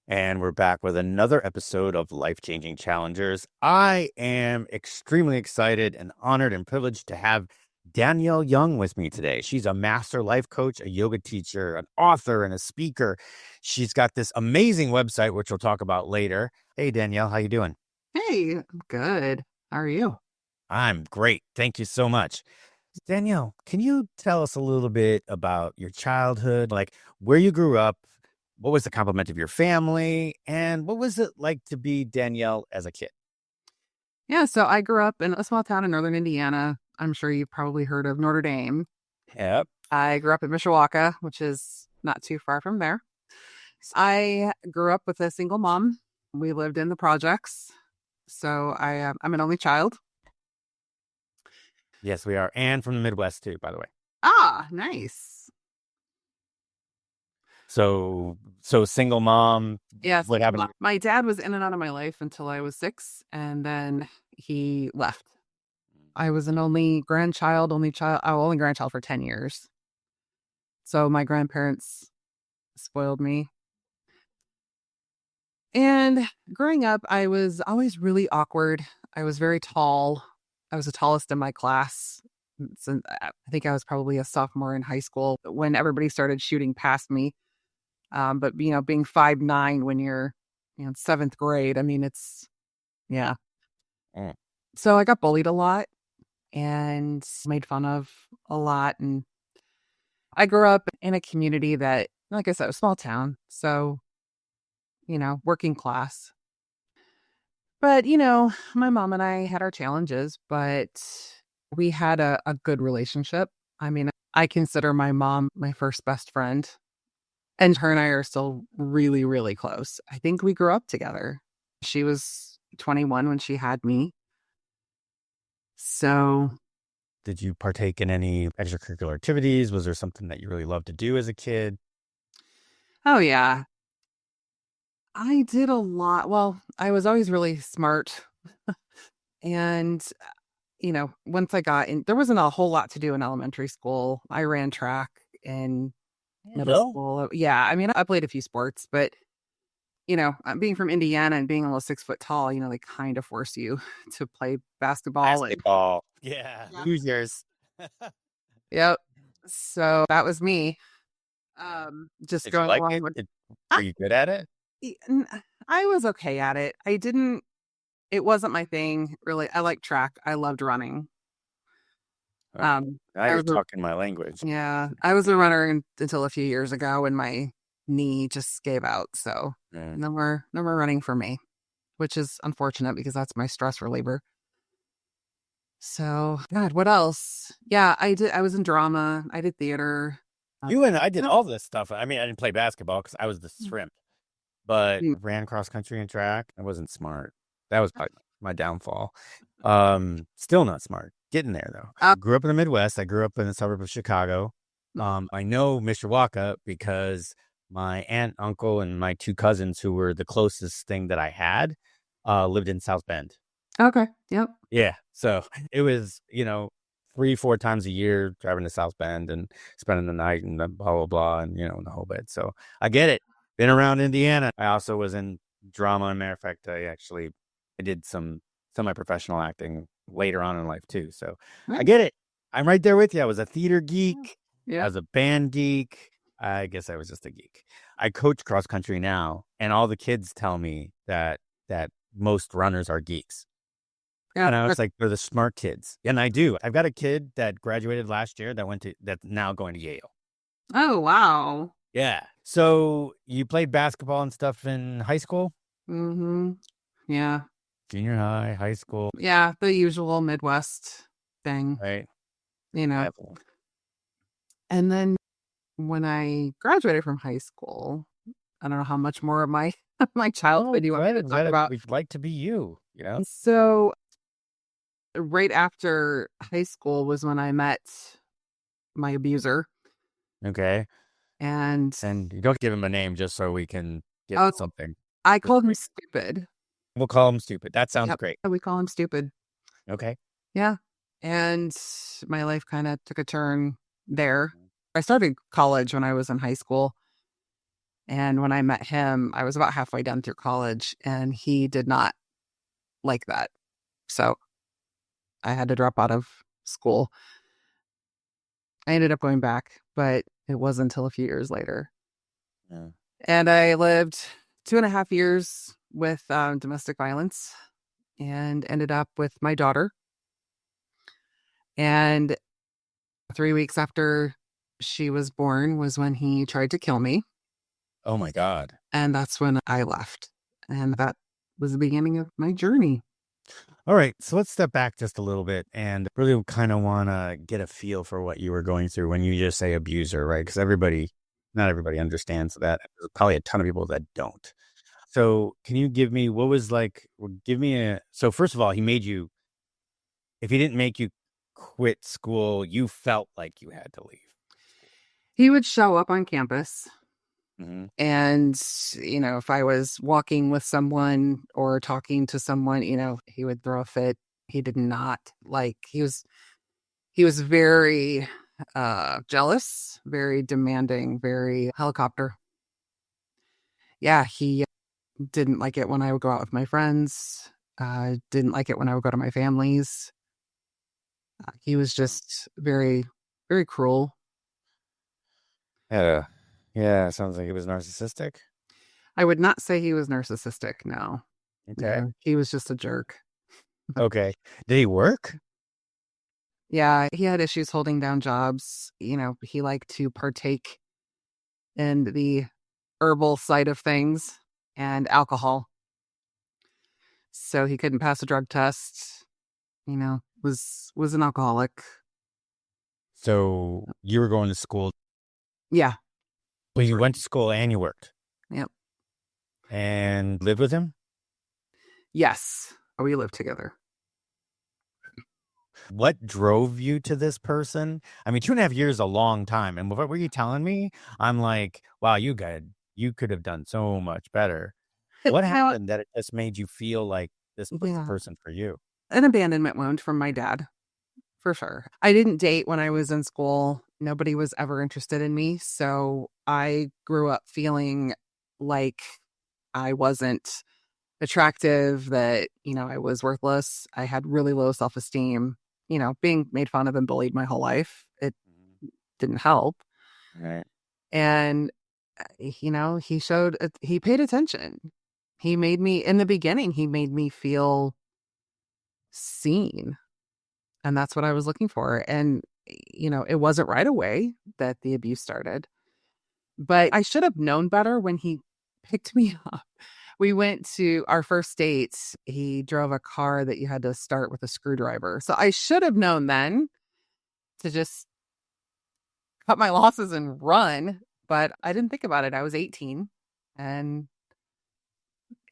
And we're back with another episode of Life Changing Challengers. I am extremely excited and honored and privileged to have Danielle Young with me today. She's a master life coach, a yoga teacher, an author, and a speaker. She's got this amazing website, which we'll talk about later. Hey, Danielle, how you doing? Hey, I'm good. How are you? I'm great. Thank you so much. Danielle, can you tell us a little bit about your childhood, like where you grew up? What was the complement of your family? And what was it like to be Danielle as a kid? Yeah, so I grew up in a small town in northern Indiana. I'm sure you've probably heard of Notre Dame. Yep. I grew up in Mishawaka, which is not too far from there. I grew up with a single mom. We lived in the projects. So I'm an only child. Yes, we are. And from the Midwest too, by the way. Ah, nice. So single mom, Yes. what happened? My dad was in and out of my life until I was 6, and then he left. I was an only grandchild, only grandchild for 10 years. So my grandparents spoiled me. And growing up, I was always really awkward. I was very tall. I was the tallest in my class. So I think I was probably a sophomore in high school when everybody started shooting past me. But being 5'9" when you're in seventh grade, I mean, yeah. Mm. So I got bullied a lot and made fun of a lot. And I grew up in a community that, like I said, a small town. So, working class. But, my mom and I had our challenges, but we had a good relationship. I mean, I consider my mom my first best friend, and her and I are still really, really close. I think we grew up together. She was 21 when she had me. So, Did you partake in any extracurricular activities? Was there something that you really loved to do as a kid? oh, yeah, I did a lot. Well, I was always really smart. And once I got in, there wasn't a whole lot to do in elementary school. I ran track in middle No. school. Yeah, I mean, I played a few sports, but being from Indiana and being almost 6 foot tall, they kind of force you to play basketball. And Basketball. Yeah. yeah, Losers. yep. So that was me. Just Did you going like along it? with. Were I, you good at it? I was okay at it. I didn't. It wasn't my thing really. I like track. I loved running. Oh, now I you're was a talking my language. Yeah, I was a runner until a few years ago when my knee just gave out. So Mm. no more running for me, which is unfortunate because that's my stress reliever. So, God, what else? Yeah, I did. I was in drama. I did theater. You and I did No, all this stuff. I mean, I didn't play basketball because I was the shrimp, but mm, ran cross country and track. I wasn't smart. That was probably my downfall. Still not smart. Getting there though. uh, Grew up in the Midwest. I grew up in the suburb of Chicago. I know Mishawaka because my aunt, uncle, and my two cousins, who were the closest thing that I had, lived in South Bend. okay. Yep. Yeah. So it was, 3, 4 times a year driving to South Bend and spending the night and blah, blah, blah, and, the whole bit. So I get it. Been around Indiana. I also was in drama. And matter of fact, I did some semi-professional acting later on in life too. So I Nice. get it. I'm right there with you. I was a theater geek. I Yeah. was a band geek. I guess I was just a geek. I coach cross country now, and all the kids tell me that most runners are geeks. Yeah. And I was like, they're the smart kids. And I do. I've got a kid that graduated last year that's now going to Yale. Oh, wow. Yeah. So you played basketball and stuff in high school, Mm-hmm. Yeah. junior high, high school, Yeah. The usual Midwest thing, right? you know. Level. And then when I graduated from high school, I don't know how much more of my my Oh, childhood you go want me ahead. to I'm talk glad about. we'd like to be you. So right after high school was when I met my abuser, Okay. and And you don't give him a name just so we can get oh, something. I called him stupid. We'll call him stupid. That sounds Yep, great. we call him stupid. Okay. Yeah, and my life kind of took a turn there. I started college when I was in high school, And when I met him, I was about halfway done through college and he did not like that. So I had to drop out of school. I ended up going back, but it wasn't until a few years later. Yeah. And I lived 2.5 years with domestic violence and ended up with my daughter. And 3 weeks after she was born was when he tried to kill me. Oh my God. And that's when I left. And that was the beginning of my journey. All right. So let's step back just a little bit and really kind of want to get a feel for what you were going through when you just say abuser, right? Because not everybody understands that. There's probably a ton of people that don't. So can you give me so first of all, if he didn't make you quit school, you felt like you had to leave school. He would show up on campus. Mm-hmm. And, if I was walking with someone or talking to someone, he would throw a fit. He did not like, he was very jealous, very demanding, very helicopter. Yeah, he didn't like it when I would go out with my friends. Didn't like it when I would go to my family's. He was just very, very cruel. Yeah. Yeah. Sounds like it was narcissistic. I would not say he was narcissistic. No, Okay. no, he was just a jerk. Okay. Did he work? Yeah, he had issues holding down jobs. He liked to partake in the herbal side of things and alcohol. So he couldn't pass a drug test, was an alcoholic. So you were going to school. Yeah. Well, you went to school and you worked Yep. and lived with him. Yes. We lived together. What drove you to this person? I mean, 2.5 years is a long time. And what were you telling me? I'm like, wow, you could have done so much better. What Now, happened that it just made you feel like this was the yeah, person for you? an abandonment wound from my dad, for sure. I didn't date when I was in school. Nobody was ever interested in me. So I grew up feeling like I wasn't attractive, that, I was worthless. I had really low self-esteem, being made fun of and bullied my whole life. It didn't help. Right. And, he paid attention. In the beginning, he made me feel seen. And that's what I was looking for. And, it wasn't right away that the abuse started, but I should have known better when he picked me up. We went to our first date. He drove a car that you had to start with a screwdriver. So I should have known then to just cut my losses and run, but I didn't think about it. I was 18 and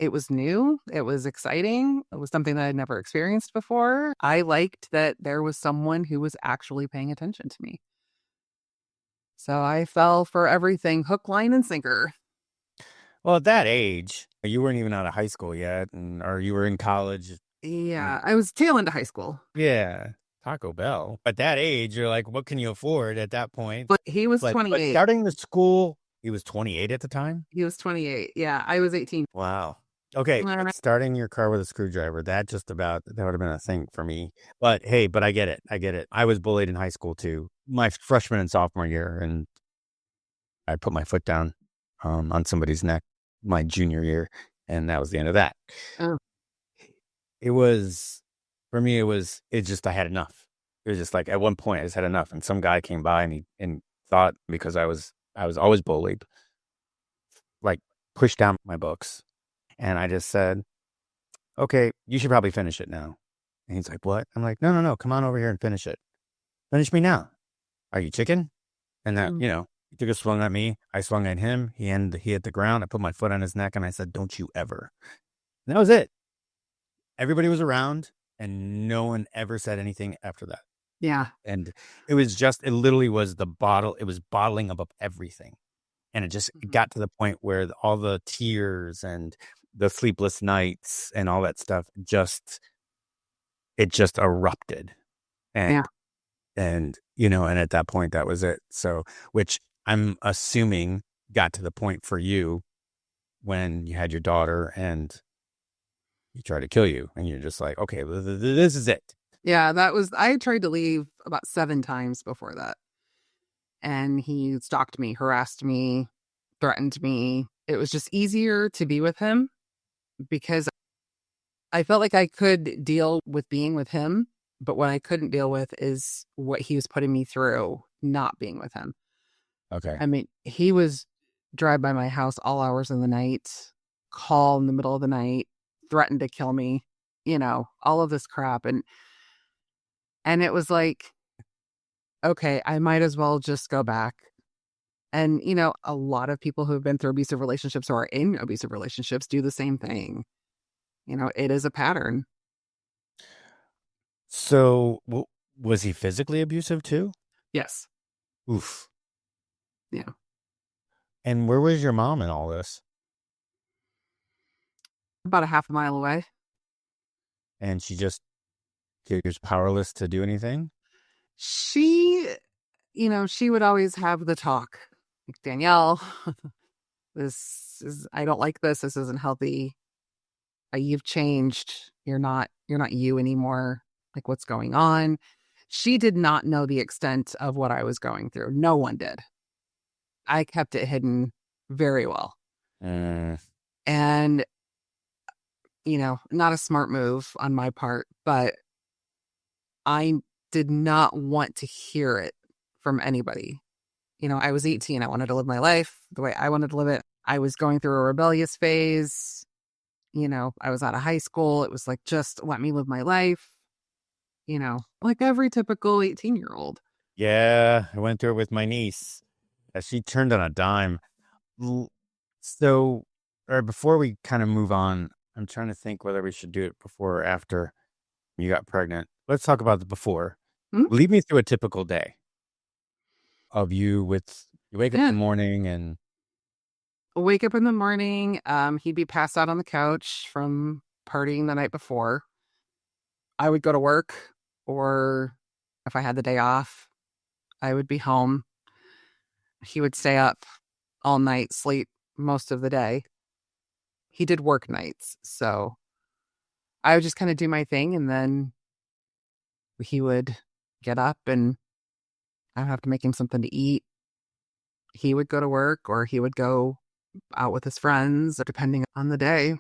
it was new. It was exciting. It was something that I'd never experienced before. I liked that there was someone who was actually paying attention to me. So I fell for everything, hook, line, and sinker. Well, at that age, you weren't even out of high school yet, or you were in college. Yeah, I was tail into high school. Yeah, Taco Bell. At that age, you're like, what can you afford at that point? But he was But 28. starting the school, he was 28 at the time. He was 28. Yeah, I was 18. Wow. Okay, but starting your car with a screwdriver, that would have been a thing for me. But hey, I get it. I get it. I was bullied in high school too. My freshman and sophomore year, and I put my foot down on somebody's neck my junior year, and that was the end of that. Oh. It was, for me, it just, I had enough. It was just like, at one point I just had enough. And some guy came by and thought, because I was always bullied, like pushed down my books. And I just said, okay, you should probably finish it now. And he's like, what? I'm like, no, no, no. Come on over here and finish it. Finish me now. Are you chicken? And that, he took a swing at me. I swung at him. He hit the ground. I put my foot on his neck and I said, don't you ever. And that was it. Everybody was around and no one ever said anything after that. Yeah. And it literally was it was bottling up everything. And it got to the point where all the tears and the sleepless nights and all that stuff it just erupted. And, and at that point, that was it. So, which I'm assuming got to the point for you when you had your daughter and he tried to kill you, and you're just like, okay, this is it. Yeah, I tried to leave about 7 times before that. And he stalked me, harassed me, threatened me. It was just easier to be with him because I felt like I could deal with being with him. But what I couldn't deal with is what he was putting me through not being with him. Okay. I mean, he was drive by my house all hours of the night, call in the middle of the night, threatened to kill me, all of this crap. And it was like, okay, I might as well just go back. And, a lot of people who have been through abusive relationships or are in abusive relationships do the same thing. It is a pattern. So was he physically abusive too? Yes. Oof. Yeah. And where was your mom in all this? About a half a mile away. And she was powerless to do anything? She, she would always have the talk. Like, Danielle, I don't like this. This isn't healthy. You've changed. You're not you anymore. Like, what's going on? She did not know the extent of what I was going through. No one did. I kept it hidden very well. Mm, And, not a smart move on my part, but I did not want to hear it from anybody. I was 18. I wanted to live my life the way I wanted to live it. I was going through a rebellious phase. I was out of high school. It was like, just let me live my life, like every typical 18-year-old. yeah, I went through it with my niece. She turned on a dime. L- So, or before we kind of move on, I'm trying to think whether we should do it before or after you got pregnant. Let's talk about the before. Hmm? Lead me through a typical day of you wake up in Yeah. the morning and Wake up in the morning. He'd be passed out on the couch from partying the night before. I would go to work, or if I had the day off, I would be home. He would stay up all night, sleep most of the day. He did work nights, so I would just kind of do my thing, and then he would get up and I would have to make him something to eat. He would go to work or he would go out with his friends, depending on the day.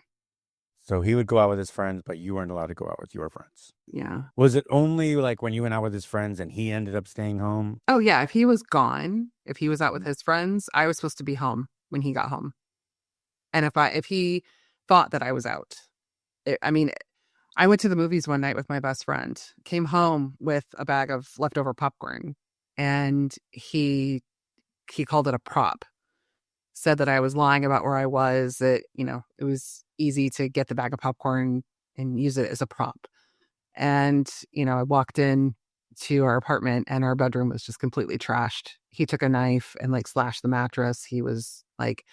so he would go out with his friends, but you weren't allowed to go out with your friends. Yeah. Was it only like when you went out with his friends and he ended up staying home? Oh, yeah. If he was gone, if he was out with his friends, I was supposed to be home when he got home. And if he thought that I was out, I mean, I went to the movies one night with my best friend, came home with a bag of leftover popcorn, and he called it a prop. Said that I was lying about where I was, that, it was easy to get the bag of popcorn and use it as a prop. And, I walked in to our apartment and our bedroom was just completely trashed. He took a knife and like slashed the mattress. He was like,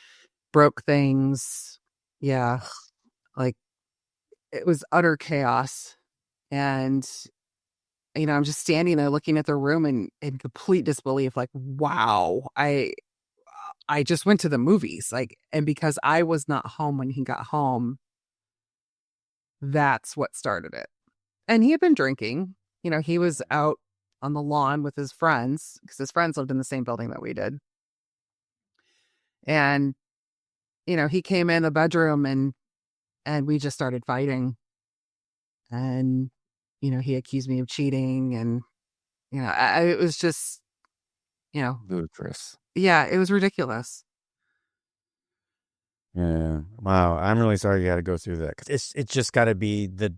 broke things. Yeah. Like, it was utter chaos. And, I'm just standing there looking at the room in complete disbelief, like, wow, I just went to the movies, like, and because I was not home when he got home, that's what started it. And he had been drinking. He was out on the lawn with his friends because his friends lived in the same building that we did. And, he came in the bedroom and we just started fighting. And, he accused me of cheating and, it was just, you know, Ludicrous. yeah, it was ridiculous. Yeah. Wow. I'm really sorry you had to go through that. 'Cause it's just got to be the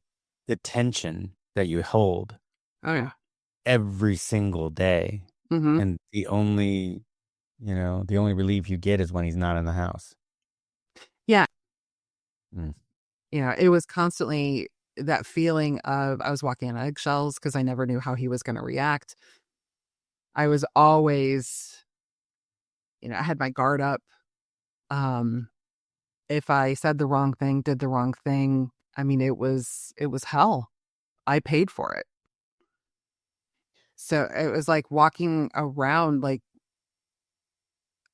tension that you hold Oh yeah. every single day. Hmm. And the only relief you get is when he's not in the house. Yeah. Mm. It was constantly that feeling of I was walking on eggshells because I never knew how he was going to react. I was always, I had my guard up. Um, if I said the wrong thing, did the wrong thing, I mean, it was hell. I paid for it. So it was like walking around like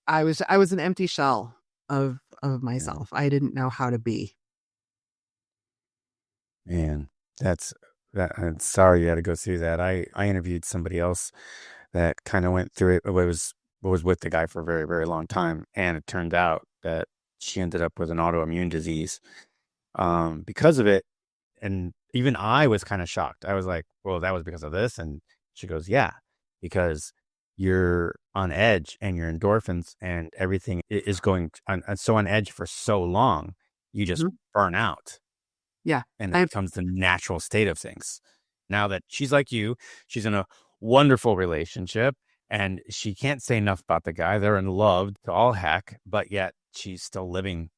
I was an empty shell of Yeah. myself. I didn't know how to be. Man, that's that. I'm sorry you had to go through that. I interviewed somebody else that kind of went through it. Was with the guy for a very, very long time, and it turned out that she ended up with an autoimmune disease because of it. And even I was kind of shocked. I was like, "Well, that was because of this." And she goes, "Yeah, because you're on edge and your endorphins and everything is going so on edge for so long, you just Mhm. burn out." Yeah. And I it have becomes the natural state of things. Now that she's like you, she's in a wonderful relationship and she can't say enough about the guy. They're in love to all heck, but yet she's still living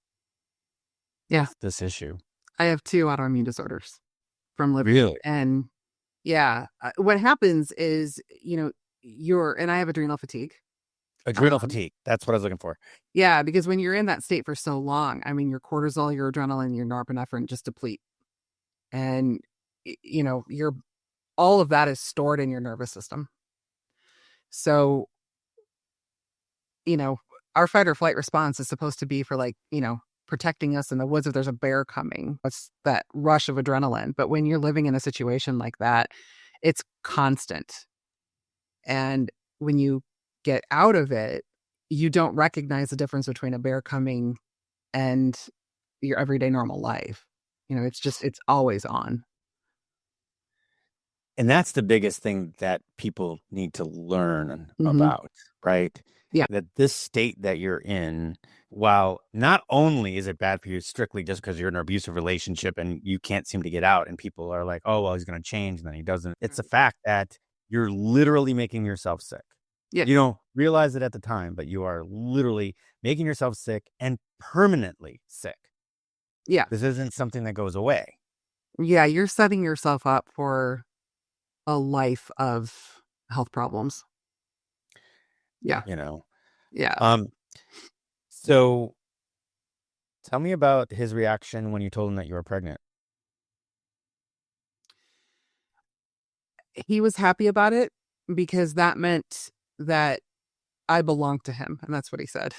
yeah, this issue. I have 2 autoimmune disorders from liver Really? and yeah, what happens is, I have adrenal fatigue. Adrenal Um, fatigue. That's what I was looking for. yeah, because when you're in that state for so long, I mean, your cortisol, your adrenaline, your norepinephrine just deplete. And, your all of that is stored in your nervous system. So, you know, our fight or flight response is supposed to be for like, protecting us in the woods if there's a bear coming. It's that rush of adrenaline. But when you're living in a situation like that, it's constant. And when you get out of it, you don't recognize the difference between a bear coming and your everyday normal life. It's always on. And that's the biggest thing that people need to learn Hmm. about, right? Yeah. That this state that you're in, while not only is it bad for you strictly just because you're in an abusive relationship and you can't seem to get out, and people are like, oh, well, he's going to change, and then he doesn't. It's the fact that you're literally making yourself sick. Yeah. You don't realize it at the time, but you are literally making yourself sick and permanently sick. Yeah. This isn't something that goes away, Yeah. You're setting yourself up for a life of health problems. Yeah. you know? Yeah. Um, so tell me about his reaction when you told him that you were pregnant. He was happy about it because that meant that I belonged to him. And that's what he said.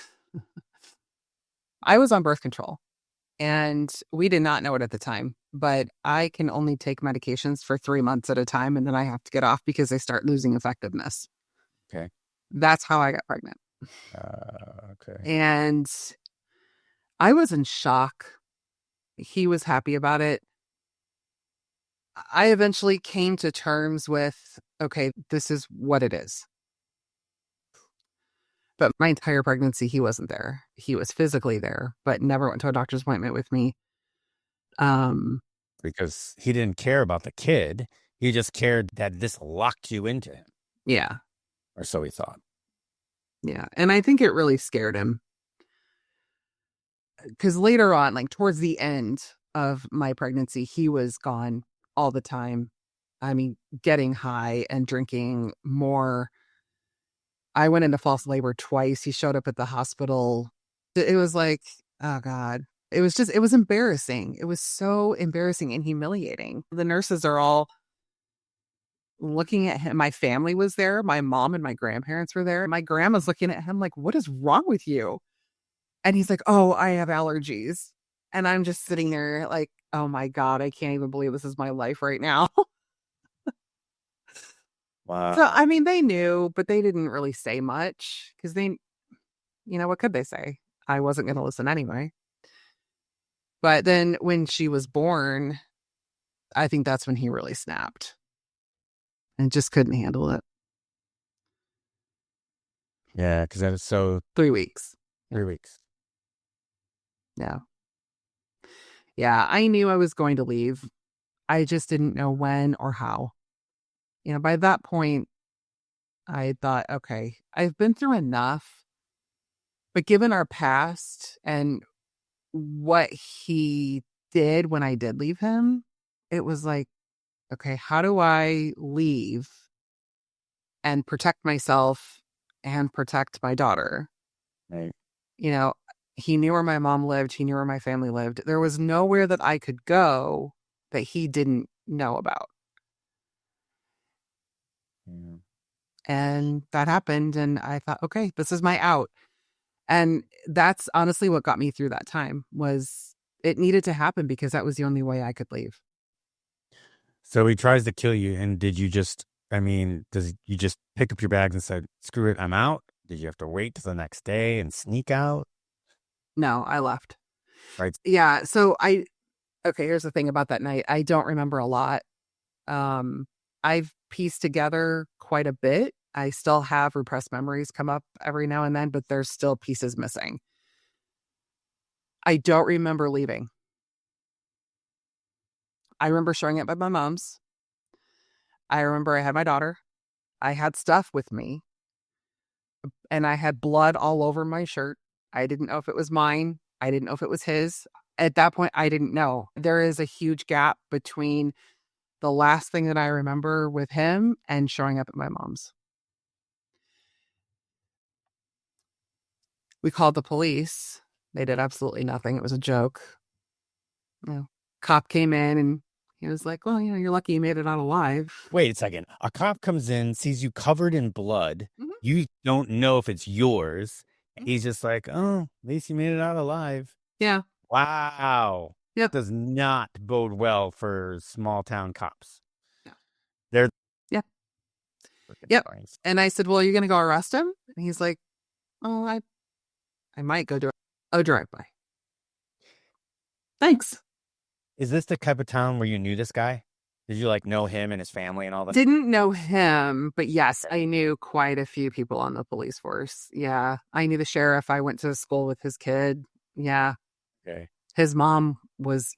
I was on birth control and we did not know it at the time, but I can only take medications for 3 months at a time. And then I have to get off because they start losing effectiveness. Okay. That's how I got pregnant. Okay. And I was in shock. He was happy about it. I eventually came to terms with, okay, this is what it is. But my entire pregnancy, he wasn't there. He was physically there, but never went to a doctor's appointment with me. Um, Because he didn't care about the kid. He just cared that this locked you into him, yeah, or so he thought. yeah. And I think it really scared him because later on, like towards the end of my pregnancy, he was gone all the time. I mean, getting high and drinking more. I went into false labor twice. He showed up at the hospital. It was like, oh God. It was embarrassing. It was so embarrassing and humiliating. The nurses are all looking at him. My family was there. My mom and my grandparents were there. My grandma's looking at him like, what is wrong with you? And he's like, oh, I have allergies. And I'm just sitting there like, oh my God, I can't even believe this is my life right now. So, Wow. I mean, they knew, but they didn't really say much because what could they say? I wasn't going to listen anyway. But then when she was born, I think that's when he really snapped and just couldn't handle it. Yeah, because that is so 3 weeks. Yeah. 3 weeks. Yeah. Yeah. I knew I was going to leave. I just didn't know when or how. By that point, I thought, okay, I've been through enough, but given our past and what he did when I did leave him, it was like, okay, how do I leave and protect myself and protect my daughter? Right. You know, he knew where my mom lived, he knew where my family lived. There was nowhere that I could go that he didn't know about. Yeah. And that happened and I thought, okay, this is my out. And that's honestly what got me through that time was it needed to happen because that was the only way I could leave. So he tries to kill you, and did you just? I mean, does you just pick up your bags and said, "Screw it, I'm out"? Did you have to wait till the next day and sneak out? No, I left. Right. Yeah. So okay, here's the thing about that night. I don't remember a lot. Um, I've pieced together quite a bit. I still have repressed memories come up every now and then, but there's still pieces missing. I don't remember leaving. I remember showing up at my mom's. I remember I had my daughter. I had stuff with me and I had blood all over my shirt. I didn't know if it was mine. I didn't know if it was his. At that point, I didn't know. There is a huge gap between the last thing that I remember with him and showing up at my mom's. We called the police. They did absolutely nothing. It was a joke. You know, cop came in and he was like, well, you're lucky you made it out alive. Wait a second. A cop comes in, sees you covered in blood. Mhm. You don't know if it's yours. Mhm. He's just like, "Oh, at least you made it out alive." Yeah. Wow. Yep. Does not bode well for small town cops. Yeah. They're Yeah. freaking Yep. funny. And I said, well, are you going to go arrest him? And he's like, oh, I might go do a drive-by. Thanks. Is this the type of town where you knew this guy? Did you like know him and his family and all that? Didn't know him, but yes, I knew quite a few people on the police force. Yeah. I knew the sheriff. I went to school with his kid. Yeah. Okay. His mom was,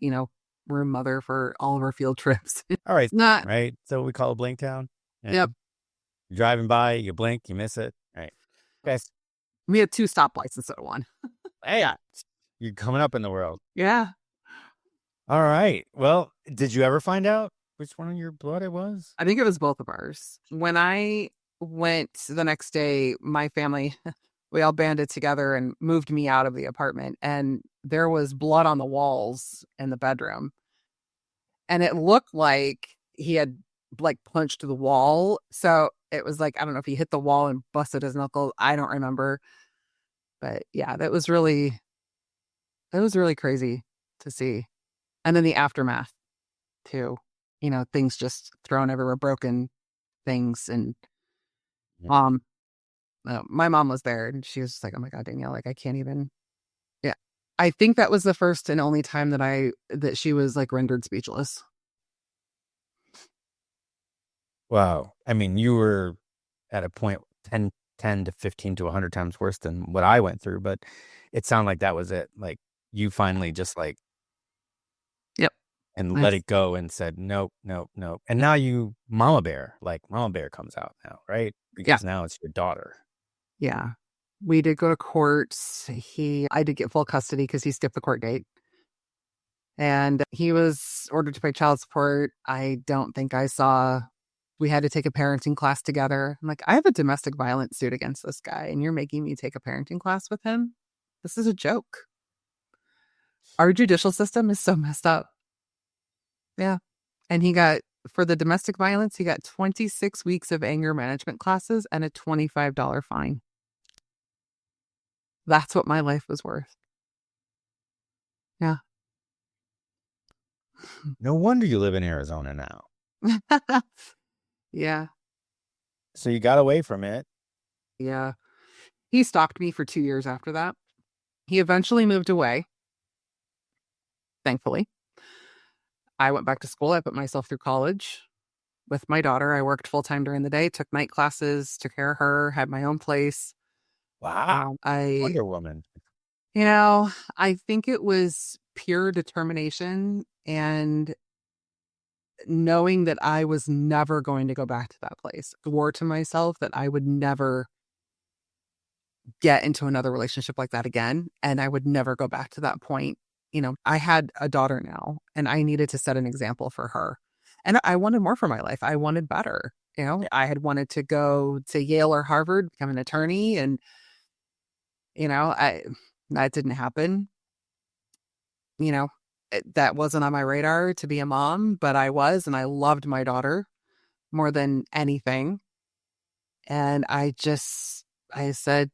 room mother for all of our field trips. All right. Not, Right. So we call it Blink Town. Yeah. yep. You're driving by, you blink, you miss it. All right. Guys, We had 2 stoplights instead of 1. hey, you're coming up in the world. Yeah. All right. Well, did you ever find out which one of your blood it was? I think it was both of ours. When I went the next day, my family, we all banded together and moved me out of the apartment. And there was blood on the walls in the bedroom. And it looked like he had like punched the wall. So it was like, I don't know if he hit the wall and busted his knuckle. I don't remember. But yeah, that was really crazy to see. And then the aftermath too. Things just thrown everywhere, broken things. And Yeah. mom, my mom was there and she was just like, oh my God, Danielle, like I can't even. Yeah. I think that was the first and only time that she was like rendered speechless. Wow. I mean, you were at a point 10 to 15 to 100 times worse than what I went through, but it sounded like that was it. Like you finally just like, Yep. and let That's, it go and said, nope, nope, nope. And now Mama Bear comes out now, right? yeah. Because now it's your daughter. Yeah. We did go to court. I did get full custody because he skipped the court date. And he was ordered to pay child support. I don't think we had to take a parenting class together. I'm like, I have a domestic violence suit against this guy, and you're making me take a parenting class with him? This is a joke. Our judicial system is so messed up. Yeah. And for the domestic violence, he got 26 weeks of anger management classes and a $25 fine. That's what my life was worth. Yeah. No wonder you live in Arizona now. Yeah. So you got away from it. Yeah. He stalked me for 2 years after that. He eventually moved away, thankfully. I went back to school. I put myself through college with my daughter. I worked full time during the day, took night classes, took care of her, had my own place. Wow. I, Wonder Woman. I think it was pure determination and knowing that I was never going to go back to that place. Swore to myself that I would never get into another relationship like that again. And I would never go back to that point. I had a daughter now and I needed to set an example for her. And I wanted more for my life. I wanted better. I had wanted to go to Yale or Harvard, become an attorney. And, that didn't happen. That wasn't on my radar to be a mom, but I was, and I loved my daughter more than anything. And I said,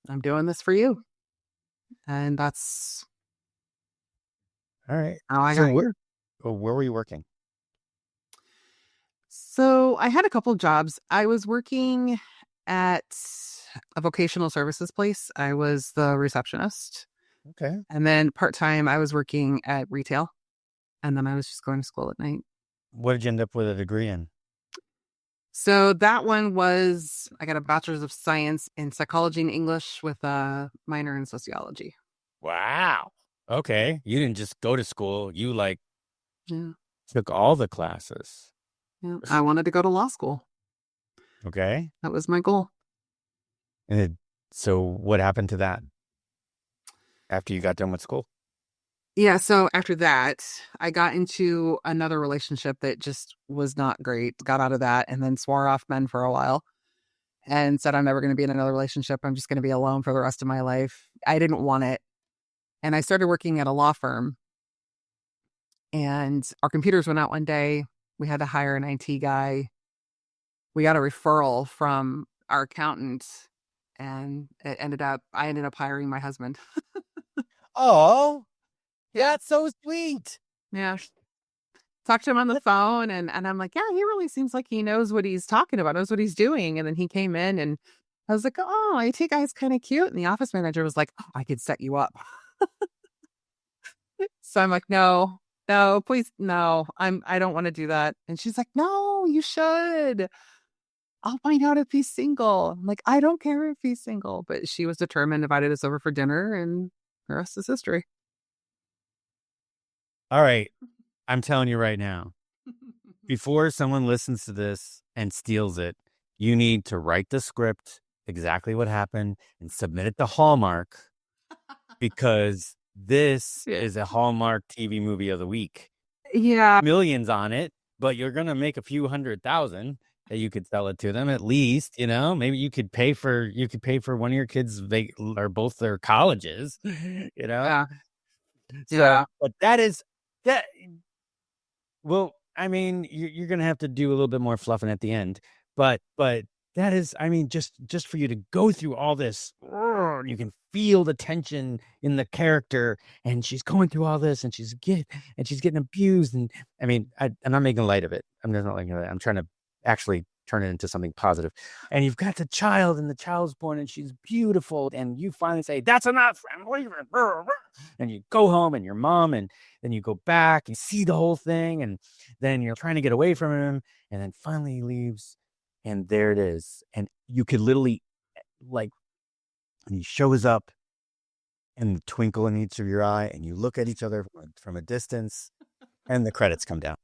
I'm doing this for you. And that's All right. how I So got where here. where were you working? So I had a couple jobs. I was working at a vocational services place. I was the receptionist. Okay. And then part time, I was working at retail. And then I was just going to school at night. What did you end up with a degree in? So that one was, I got a bachelor's of science in psychology and English with a minor in sociology. Wow. Okay. You didn't just go to school. You like Yeah. took all the classes. Yeah. I wanted to go to law school. Okay. That was my goal. And so what happened to that after you got done with school? Yeah. So after that, I got into another relationship that just was not great. Got out of that and then swore off men for a while and said, I'm never going to be in another relationship. I'm just going to be alone for the rest of my life. I didn't want it. And I started working at a law firm, and our computers went out one day. We had to hire an IT guy. We got a referral from our accountant, and I ended up hiring my husband. Oh, Yeah. that's so sweet. Yeah. Talked to him on the phone, and I'm like, yeah, he really seems like he knows what he's talking about, knows what he's doing. And then he came in and I was like, oh, IT guy's kind of cute. And the office manager was like, oh, I could set you up. So I'm like, no, no, please, no, I don't want to do that. And she's like, no, you should. I'll find out if he's single. I'm like, I don't care if he's single. But she was determined, invited us over for dinner, and the rest is history. All right. I'm telling you right now, before someone listens to this and steals it, you need to write the script, exactly what happened, and submit it to Hallmark because this Yeah. is a Hallmark TV movie of the week. Yeah. Millions on it, but you're going to make a few 100,000 that you could sell it to them at least, maybe you could pay for one of your kids they or both their colleges, you know. Yeah. So, Yeah. but that is that well, I mean, you're gonna have to do a little bit more fluffing at the end, but that is, I mean, just for you to go through all this, you can feel the tension in the character, and she's going through all this, and she's getting abused, and I mean, I'm not making light of it. I'm just not making it. I'm trying to actually turn it into something positive. And you've got the child, and the child's born, and she's beautiful, and you finally say, "That's enough. I'm leaving." And you go home, and your mom, and then you go back and see the whole thing, and then you're trying to get away from him, and then finally he leaves, and there it is. And you could literally, like, and he shows up, and the twinkle in each of your eye, and you look at each other from a distance, and the credits come down.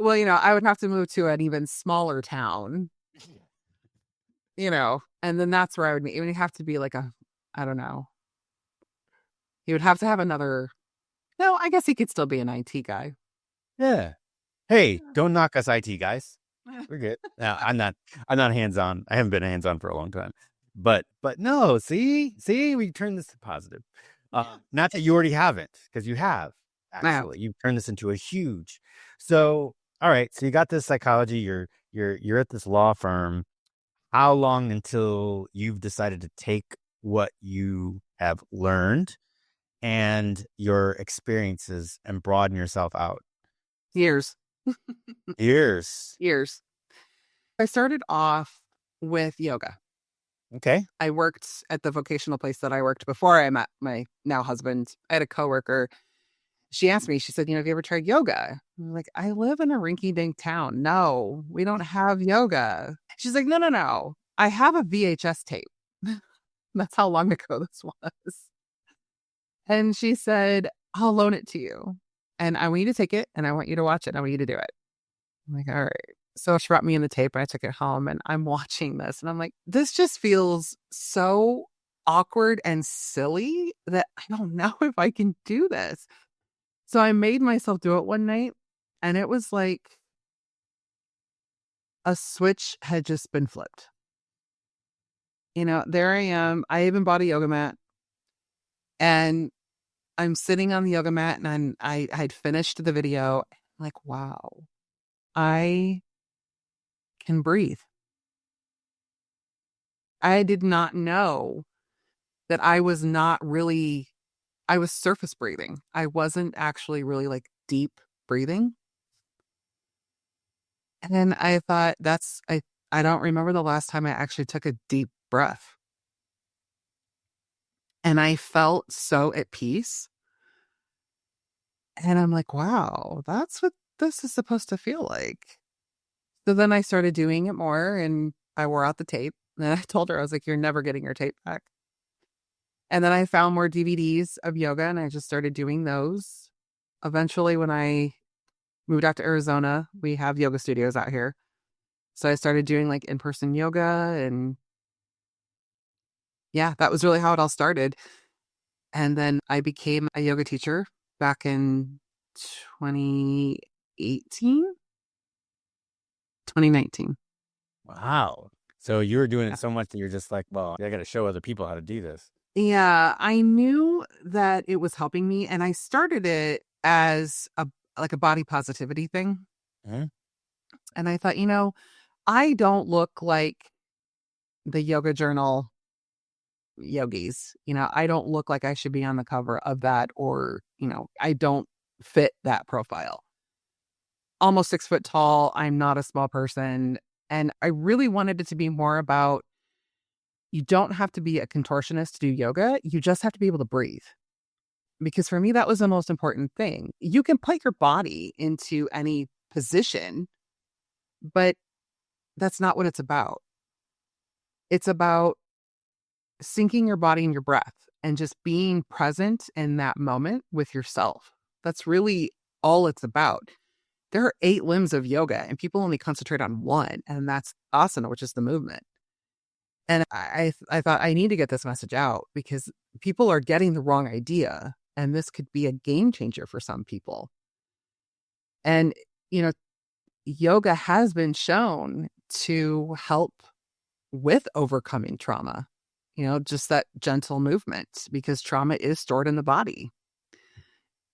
Well, I would have to move to an even smaller town, and then that's where I would meet. It would have to be like I don't know. He would have to have another. No, I guess he could still be an IT guy. Yeah. Hey, don't knock us IT guys. We're good. No, I'm not hands-on. I haven't been hands-on for a long time. But no, see, we turned this to positive. Not that you already haven't, because you have Wow. actually. You've turned this into a huge. So, all right. So you got this psychology. You're at this law firm. How long until you've decided to take what you have learned and your experiences and broaden yourself out? Years. Years. Years. I started off with yoga. Okay. I worked at the vocational place that I worked before I met my now husband. I had a coworker. She asked me, she said, have you ever tried yoga? I'm like, I live in a rinky dink town. No, we don't have yoga. She's like, no, no, no. I have a VHS tape. That's how long ago this was. And she said, I'll loan it to you. And I want you to take it and I want you to watch it. I want you to do it. I'm like, all right. So she brought me in the tape and I took it home and I'm watching this and I'm like, this just feels so awkward and silly that I don't know if I can do this. So I made myself do it one night and it was like a switch had just been flipped. There I am. I even bought a yoga mat and I'm sitting on the yoga mat and I'd finished the video. Like, wow, I can breathe. I did not know that I was not really, I was surface breathing. I wasn't actually really like deep breathing. And then I thought I don't remember the last time I actually took a deep breath. And I felt so at peace. And I'm like, wow, that's what this is supposed to feel like. So then I started doing it more and I wore out the tape. And I told her, I was like, you're never getting your tape back. And then I found more DVDs of yoga and I just started doing those. Eventually, when I moved out to Arizona, we have yoga studios out here. So I started doing like in person yoga. And yeah, that was really how it all started. And then I became a yoga teacher back in 2018, 2019. Wow. So you were doing it so much that you're just like, well, I got to show other people how to do this. Yeah, I knew that it was helping me and I started it as a like a body positivity thing. Mhm. And I thought, I don't look like the yoga journal yogis. I don't look like I should be on the cover of that or, I don't fit that profile. Almost 6 foot tall. I'm not a small person. And I really wanted it to be more about you don't have to be a contortionist to do yoga. You just have to be able to breathe. Because for me, that was the most important thing. You can put your body into any position, but that's not what it's about. It's about syncing your body and your breath and just being present in that moment with yourself. That's really all it's about. There are 8 limbs of yoga and people only concentrate on one, and that's asana, which is the movement. And I thought I need to get this message out because people are getting the wrong idea and this could be a game changer for some people. And, you know, yoga has been shown to help with overcoming trauma, just that gentle movement because trauma is stored in the body.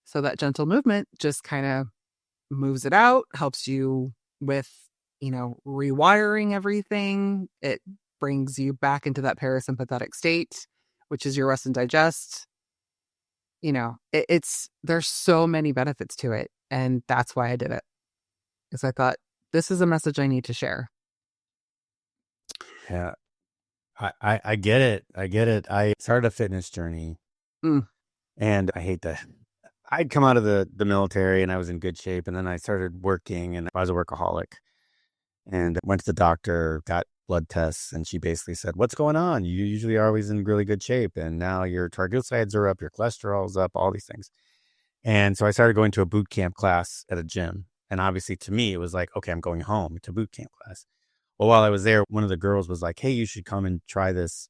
So that gentle movement just kind of moves it out, helps you with, rewiring everything. It brings you back into that parasympathetic state, which is your rest and digest. There's so many benefits to it. And that's why I did it. Because I thought, this is a message I need to share. Yeah. I get it. I get it. I started a fitness journey Mm. and I hate that. I'd come out of the military and I was in good shape. And then I started working and I was a workaholic and went to the doctor, got blood tests. And she basically said, what's going on? You usually are always in really good shape. And now your triglycerides are up, your cholesterol's up, all these things. And so I started going to a boot camp class at a gym. And obviously to me, it was like, okay, I'm going home to boot camp class. Well, while I was there, one of the girls was like, hey, you should come and try this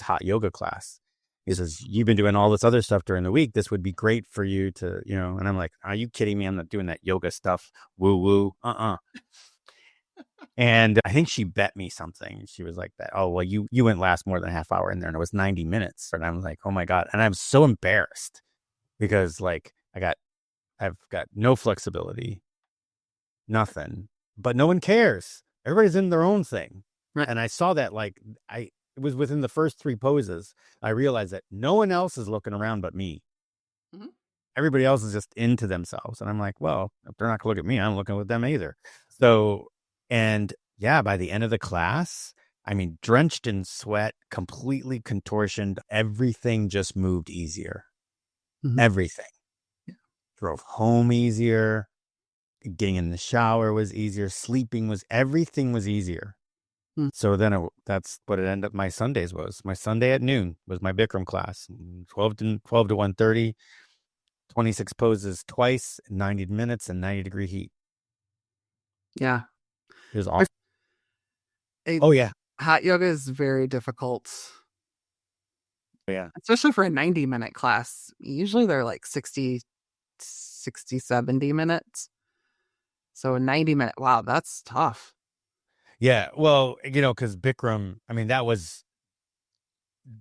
hot yoga class. He says, you've been doing all this other stuff during the week. This would be great for you to, and I'm like, are you kidding me? I'm not doing that yoga stuff. Woo woo. And I think she bet me something. She was like that. Oh, well, you wouldn't last more than a half hour in there. And it was 90 minutes. And I'm like, oh my God. And I'm so embarrassed because like I've got no flexibility, nothing, but no one cares. Everybody's in their own thing. Right. And I saw that it was within the first 3 poses. I realized that no one else is looking around but me. Mm-hmm. Everybody else is just into themselves. And I'm like, well, if they're not going to look at me, I'm looking with them either. So, and yeah, by the end of the class, I mean, drenched in sweat, completely contortioned, everything just moved easier. Mm-hmm. Everything. Yeah. Drove home easier. Getting in the shower was easier. Everything was easier. Mm. So then that's what it ended up. My Sundays was my Sunday at noon was my Bikram class, 12 to 1:30, 26 poses twice, 90 minutes and 90-degree heat. Yeah. It was awesome. A Oh yeah. hot yoga is very difficult, Yeah. especially for a 90-minute class. Usually they're like 60, 70 minutes. So a 90-minute, wow, that's tough. Yeah. Well, because Bikram, I mean, that was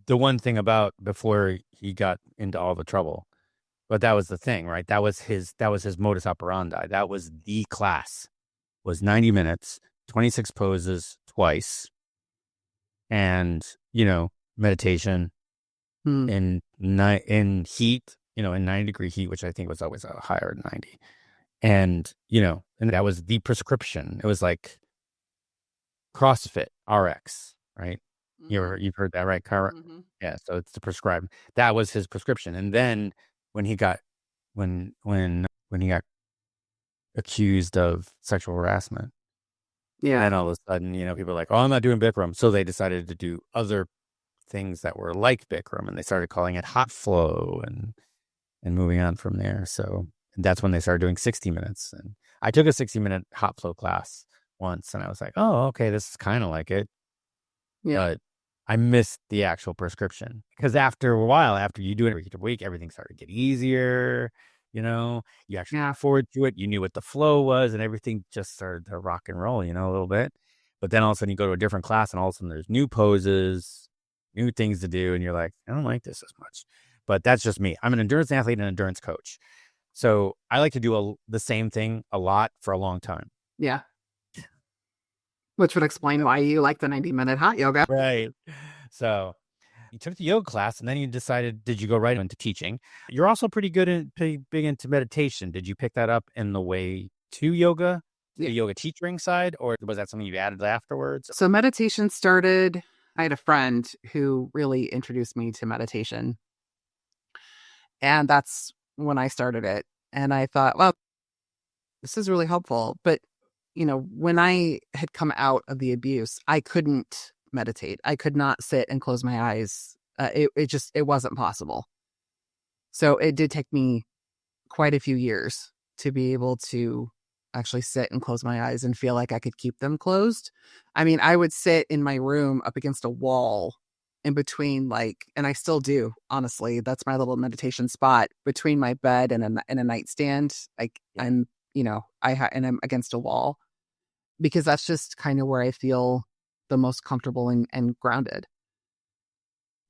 the one thing about before he got into all the trouble. But that was the thing, right? That was his modus operandi. That was the class. Was 90 minutes, 26 poses twice, and meditation, Hmm. in heat, in 90-degree heat, which I think was always higher than 90. And, and that was the prescription. It was like CrossFit RX, right? Hmm. You've heard that, right, Car? Hmm. Yeah, so it's the prescribed. That was his prescription. And then when he got when he got accused of sexual harassment, Yeah. then all of a sudden, people are like, "Oh, I'm not doing Bikram." So they decided to do other things that were like Bikram, and they started calling it hot flow and moving on from there. So that's when they started doing 60 minutes. And I took a 60-minute hot flow class once, and I was like, "Oh, okay, this is kind of like it." Yeah. But I missed the actual prescription because after a while, after you do it week to week, everything started to get easier. You actually Yeah. look forward to it. You knew what the flow was, and everything just started to rock and roll, a little bit. But then all of a sudden, you go to a different class, and all of a sudden, there's new poses, new things to do, and you're like, I don't like this as much. But that's just me. I'm an endurance athlete and an endurance coach, so I like to do the same thing a lot for a long time. Yeah. Which would explain why you like the 90-minute hot yoga. Right. So you took the yoga class and then you decided, did you go right into teaching? You're also pretty big into meditation. Did you pick that up in the way to yoga, Yeah. the yoga teaching side, or was that something you added afterwards? So meditation started, I had a friend who really introduced me to meditation. And that's when I started it. And I thought, well, this is really helpful. But, when I had come out of the abuse, I couldn't meditate. I could not sit and close my eyes. It wasn't possible. So it did take me quite a few years to be able to actually sit and close my eyes and feel like I could keep them closed. I mean, I would sit in my room up against a wall in between, and I still do, honestly. That's my little meditation spot between my bed and a nightstand. Like Yeah. I'm, and I'm against a wall because that's just kind of where I feel the most comfortable and grounded.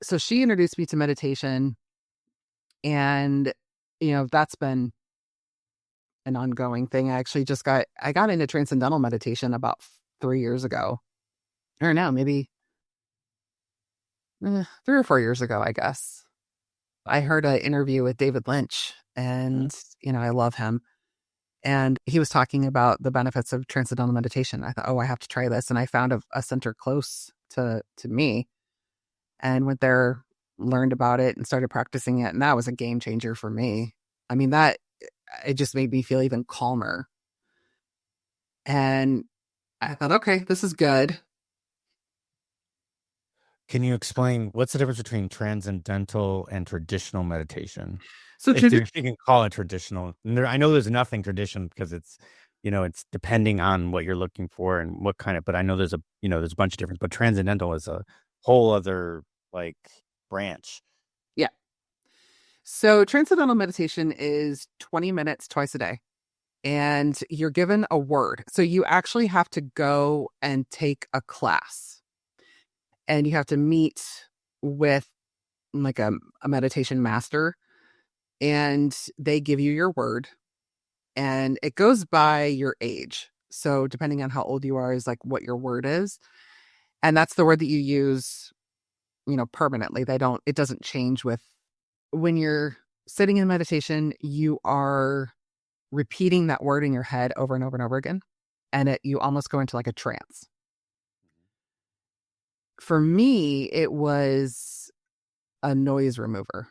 So she introduced me to meditation, and that's been an ongoing thing. I got into transcendental meditation about 3 years ago, or no, maybe 3 or 4 years ago, I guess. I heard an interview with David Lynch, Mhm. and I love him. And he was talking about the benefits of transcendental meditation. I thought, oh, I have to try this, and I found a center close to me, and went there, learned about it, and started practicing it, and that was a game changer for me. I mean, that it just made me feel even calmer. And I thought, okay, this is good. Can you explain what's the difference between transcendental and traditional meditation? So, If you can call it traditional. I know there's nothing tradition because it's depending on what you're looking for and what kind of, but I know there's a bunch of difference, but transcendental is a whole other like branch. yeah. So, transcendental meditation is 20 minutes twice a day, and you're given a word. So, you actually have to go and take a class, and you have to meet with like a meditation master, and they give you your word, and it goes by your age. So, depending on how old you are, is like what your word is. And that's the word that you use, permanently. It doesn't change with when you're sitting in meditation, you are repeating that word in your head over and over and over again. And you almost go into like a trance. For me, it was a noise remover.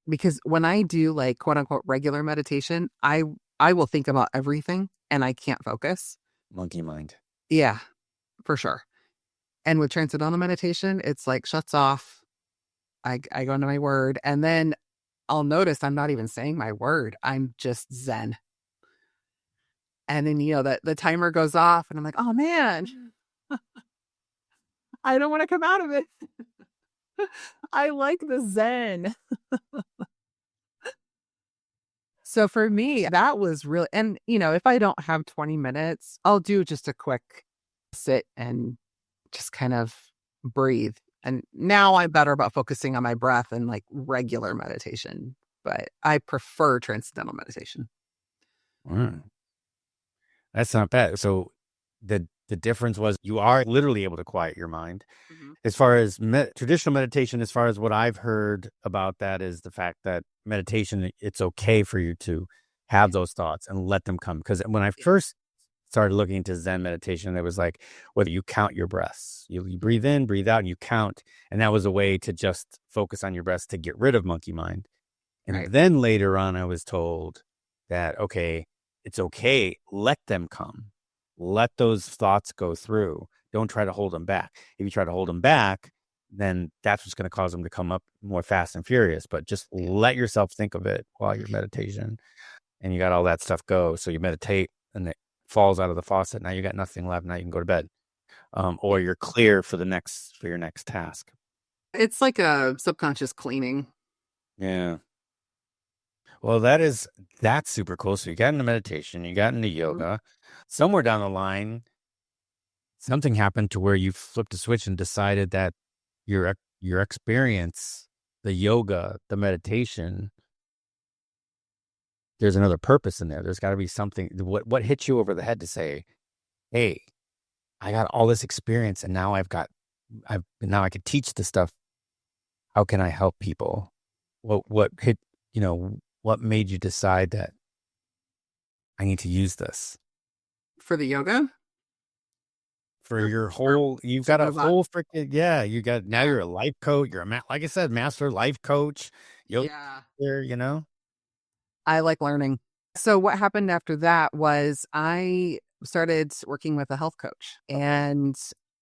Because when I do like quote unquote regular meditation, I will think about everything and I can't focus. Monkey mind. Yeah, for sure. And with transcendental meditation, it's like shuts off. I go into my word, and then I'll notice I'm not even saying my word. I'm just zen. And then, that the timer goes off and I'm like, oh man, I don't want to come out of it. I like the zen. So for me, that was really, and if I don't have 20 minutes, I'll do just a quick sit and just kind of breathe. And now I'm better about focusing on my breath and like regular meditation, but I prefer transcendental meditation. Mm, that's not bad. So The difference was you are literally able to quiet your mind. Mhm. As far as traditional meditation, as far as what I've heard about that is the fact that meditation, it's okay for you to have Yeah. those thoughts and let them come. Because when I Yeah. first started looking into Zen meditation, it was like, whether you count your breaths, you breathe in, breathe out, and you count. And that was a way to just focus on your breaths to get rid of monkey mind. And Right. then later on, I was told that, okay, it's okay. Let them come. Let those thoughts go through. Don't try to hold them back. If you try to hold them back, then that's what's going to cause them to come up more fast and furious. But just Yeah. let yourself think of it while you're meditation and you got all that stuff go. So you meditate and it falls out of the faucet. Now you got nothing left. Now you can go to bed. Yeah. Or you're clear for your next task. It's like a subconscious cleaning. Yeah. Well, that's super cool. So you got into meditation, you got into Mhm. yoga. Somewhere down the line, something happened to where you flipped a switch and decided that your experience, the yoga, the meditation, there's another purpose in there. There's got to be something. What hit you over the head to say, "Hey, I got all this experience, and now now I could teach this stuff. How can I help people?" What hit what made you decide that I need to use this? For the yoga? For Or your or whole you've to got a move on? whole freaking yeah, you got now Yeah. you're a life coach, you're like I said, master life coach, yoga Yeah. there, you know? I like learning. So what happened after that was I started working with a health coach, and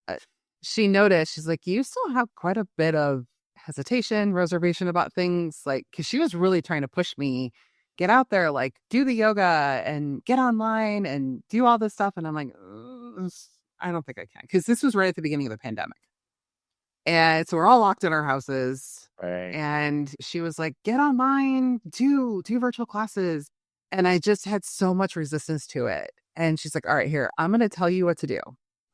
uh, she noticed, she's like, "You still have quite a bit of hesitation, reservation about things." Like, because she was really trying to push me, get out there, like do the yoga and get online and do all this stuff. And I'm like, "Ugh, I don't think I can." Because this was right at the beginning of the pandemic. And so we're all locked in our houses. Right. And she was like, "Get online, do virtual classes." And I just had so much resistance to it. And she's like, "All right, here, I'm going to tell you what to do.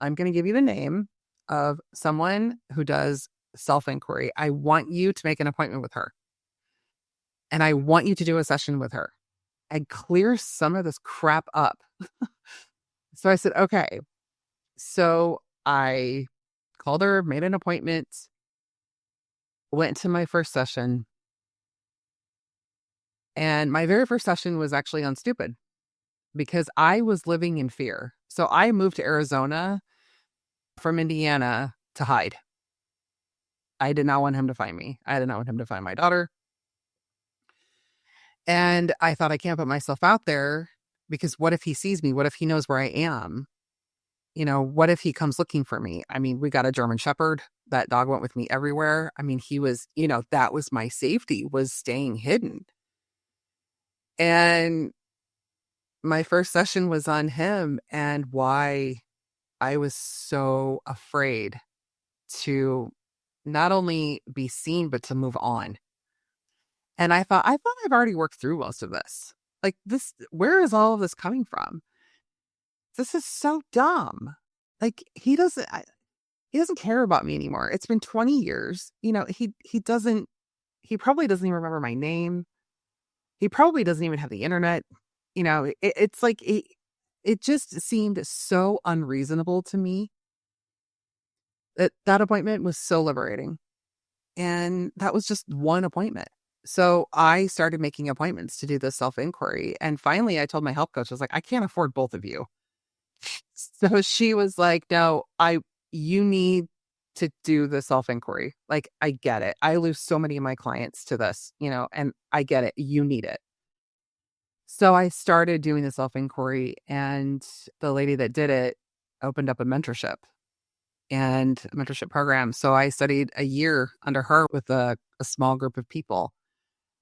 I'm going to give you the name of someone who does self inquiry. I want you to make an appointment with her. And I want you to do a session with her and clear some of this crap up." So I said, "Okay." So I called her, made an appointment, went to my first session. And my very first session was actually on stupid because I was living in fear. So I moved to Arizona from Indiana to hide. I did not want him to find me. I did not want him to find my daughter. And I thought, I can't put myself out there because what if he sees me? What if he knows where I am? What if he comes looking for me? I mean, we got a German Shepherd. That dog went with me everywhere. I mean, he was, that was my safety, was staying hidden. And my first session was on him and why I was so afraid to not only be seen, but to move on. And I thought I've already worked through most of this. Like this, where is all of this coming from? This is so dumb. Like he doesn't care about me anymore. It's been 20 years. He probably doesn't even remember my name. He probably doesn't even have the internet. It's like it just seemed so unreasonable to me. That appointment was so liberating. And that was just one appointment. So I started making appointments to do this self-inquiry. And finally I told my health coach, I was like, "I can't afford both of you." So she was like, "No, you need to do the self-inquiry. Like, I get it. I lose so many of my clients to this, and I get it. You need it." So I started doing the self-inquiry, and the lady that did it opened up a mentorship program. So I studied a year under her with a small group of people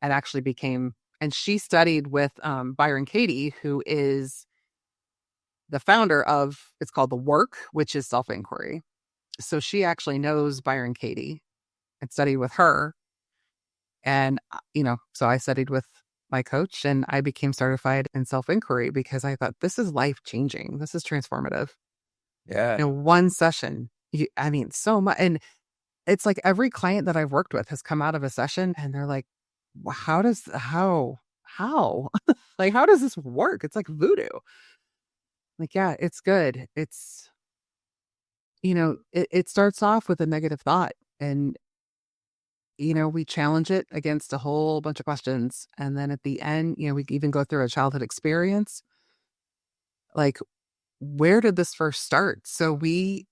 and actually and she studied with Byron Katie, who is the founder of, it's called The Work, which is self inquiry. So she actually knows Byron Katie and studied with her. And, so I studied with my coach and I became certified in self inquiry because I thought this is life changing. This is transformative. Yeah. One session, I mean, so much. And it's like every client that I've worked with has come out of a session and they're like, how, like, how does this work? It's like voodoo. Like, yeah, it's good. it starts off with a negative thought, and we challenge it against a whole bunch of questions. And then at the end, we even go through a childhood experience. Like, where did this first start? So we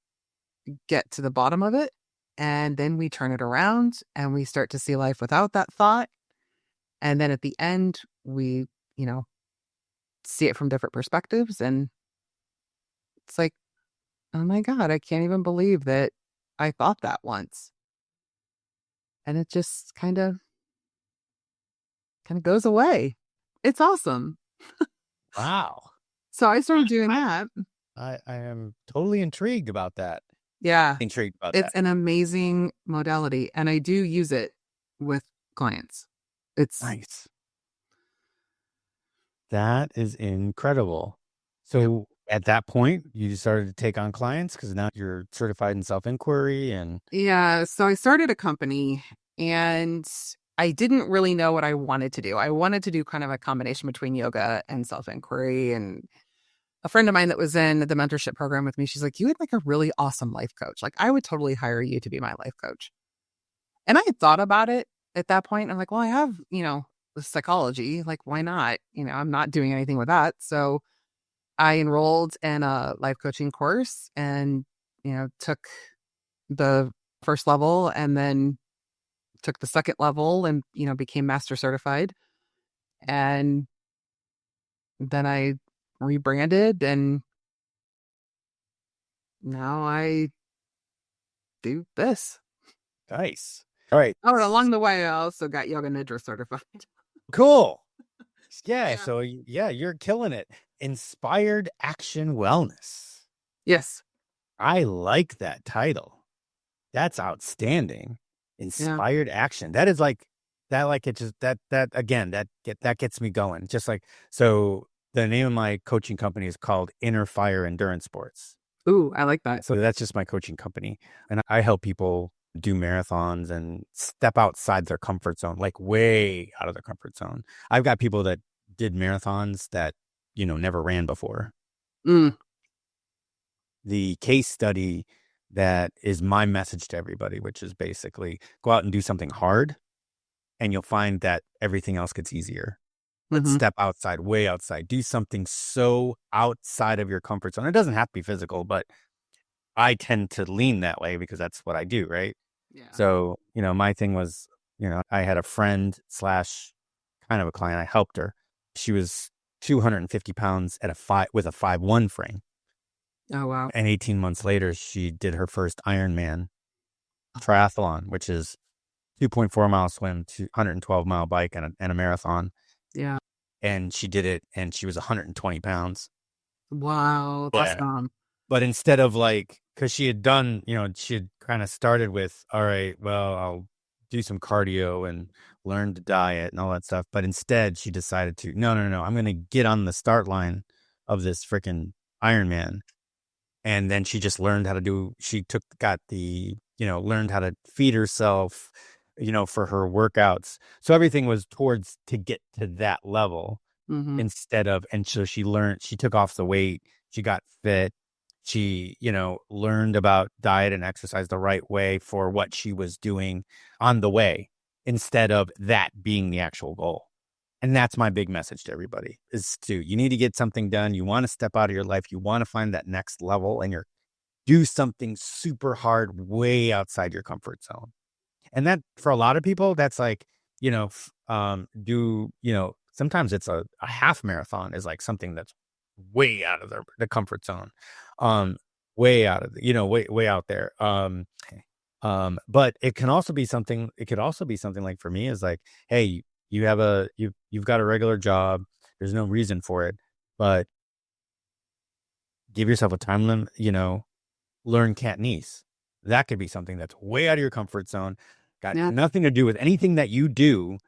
get to the bottom of it, and then we turn it around and we start to see life without that thought. And then at the end, we, you know, see it from different perspectives. And it's like, oh my God, I can't even believe that I thought that once. And it just kind of goes away. It's awesome. Wow. So I started doing that. I am totally intrigued about that. Yeah. Intrigued about It's that. an amazing modality, and I do use it with clients. It's Nice. That is incredible. So at that point, you just started to take on clients because now you're certified in self-inquiry and Yeah, so I started a company, and I didn't really know what I wanted to do. I wanted to do kind of a combination between yoga and self-inquiry. And a friend of mine that was in the mentorship program with me, she's like, "You would make a really awesome life coach. Like, I would totally hire you to be my life coach." And I had thought about it at that point. I'm like, well, I have, the psychology. Like, why not? I'm not doing anything with that. So I enrolled in a life coaching course and, took the first level, and then took the second level and, became master certified. And then I rebranded, and now I do this. nice. All right. Oh, and along the way, I also got yoga nidra certified. Cool. Yeah. Yeah. So yeah, you're killing it. Inspired Action Wellness. Yes. I like that title. That's outstanding. Yeah. Inspired action. That is like that. Like it just that again. That gets me going. Just like so. The name of my coaching company is called Inner Fire Endurance Sports. Ooh, I like that. So that's just my coaching company, and I help people do marathons and step outside their comfort zone, like way out of their comfort zone. I've got people that did marathons that never ran before. Mm, The case study that is my message to everybody, which is basically go out and do something hard and you'll find that everything else gets easier. But hmm step outside, way outside, do something so outside of your comfort zone. It doesn't have to be physical, but I tend to lean that way because that's what I do. Right. Yeah. So, my thing was, I had a friend slash kind of a client. I helped her. She was 250 pounds with a 5'1" frame. Oh, wow. And 18 months later, she did her first Ironman triathlon, which is 2.4-mile swim, 112-mile bike, and a marathon. Yeah. And she did it, and she was 120 pounds. Wow. Yeah. Awesome. But instead of because she had done, she had kind of started with, all right, well, I'll do some cardio and learn to diet and all that stuff. But instead, she decided to, no, I'm going to get on the start line of this freaking Ironman. And then she just learned how to learned how to feed herself, for her workouts. So everything was towards to get to that level hmm and so she took off the weight, she got fit, she, learned about diet and exercise the right way for what she was doing on the way instead of that being the actual goal. And that's my big message to everybody is you need to get something done. You want to step out of your life. You want to find that next level and do something super hard, way outside your comfort zone. And that for a lot of people, that's like, sometimes it's a half marathon is like something that's way out of the comfort zone. Way out of way out there. But it could also be something like for me is like, hey, you've got a regular job. There's no reason for it, but give yourself a time limit, learn Cantonese. That could be something that's way out of your comfort zone. Got Yeah. nothing to do with anything that you do,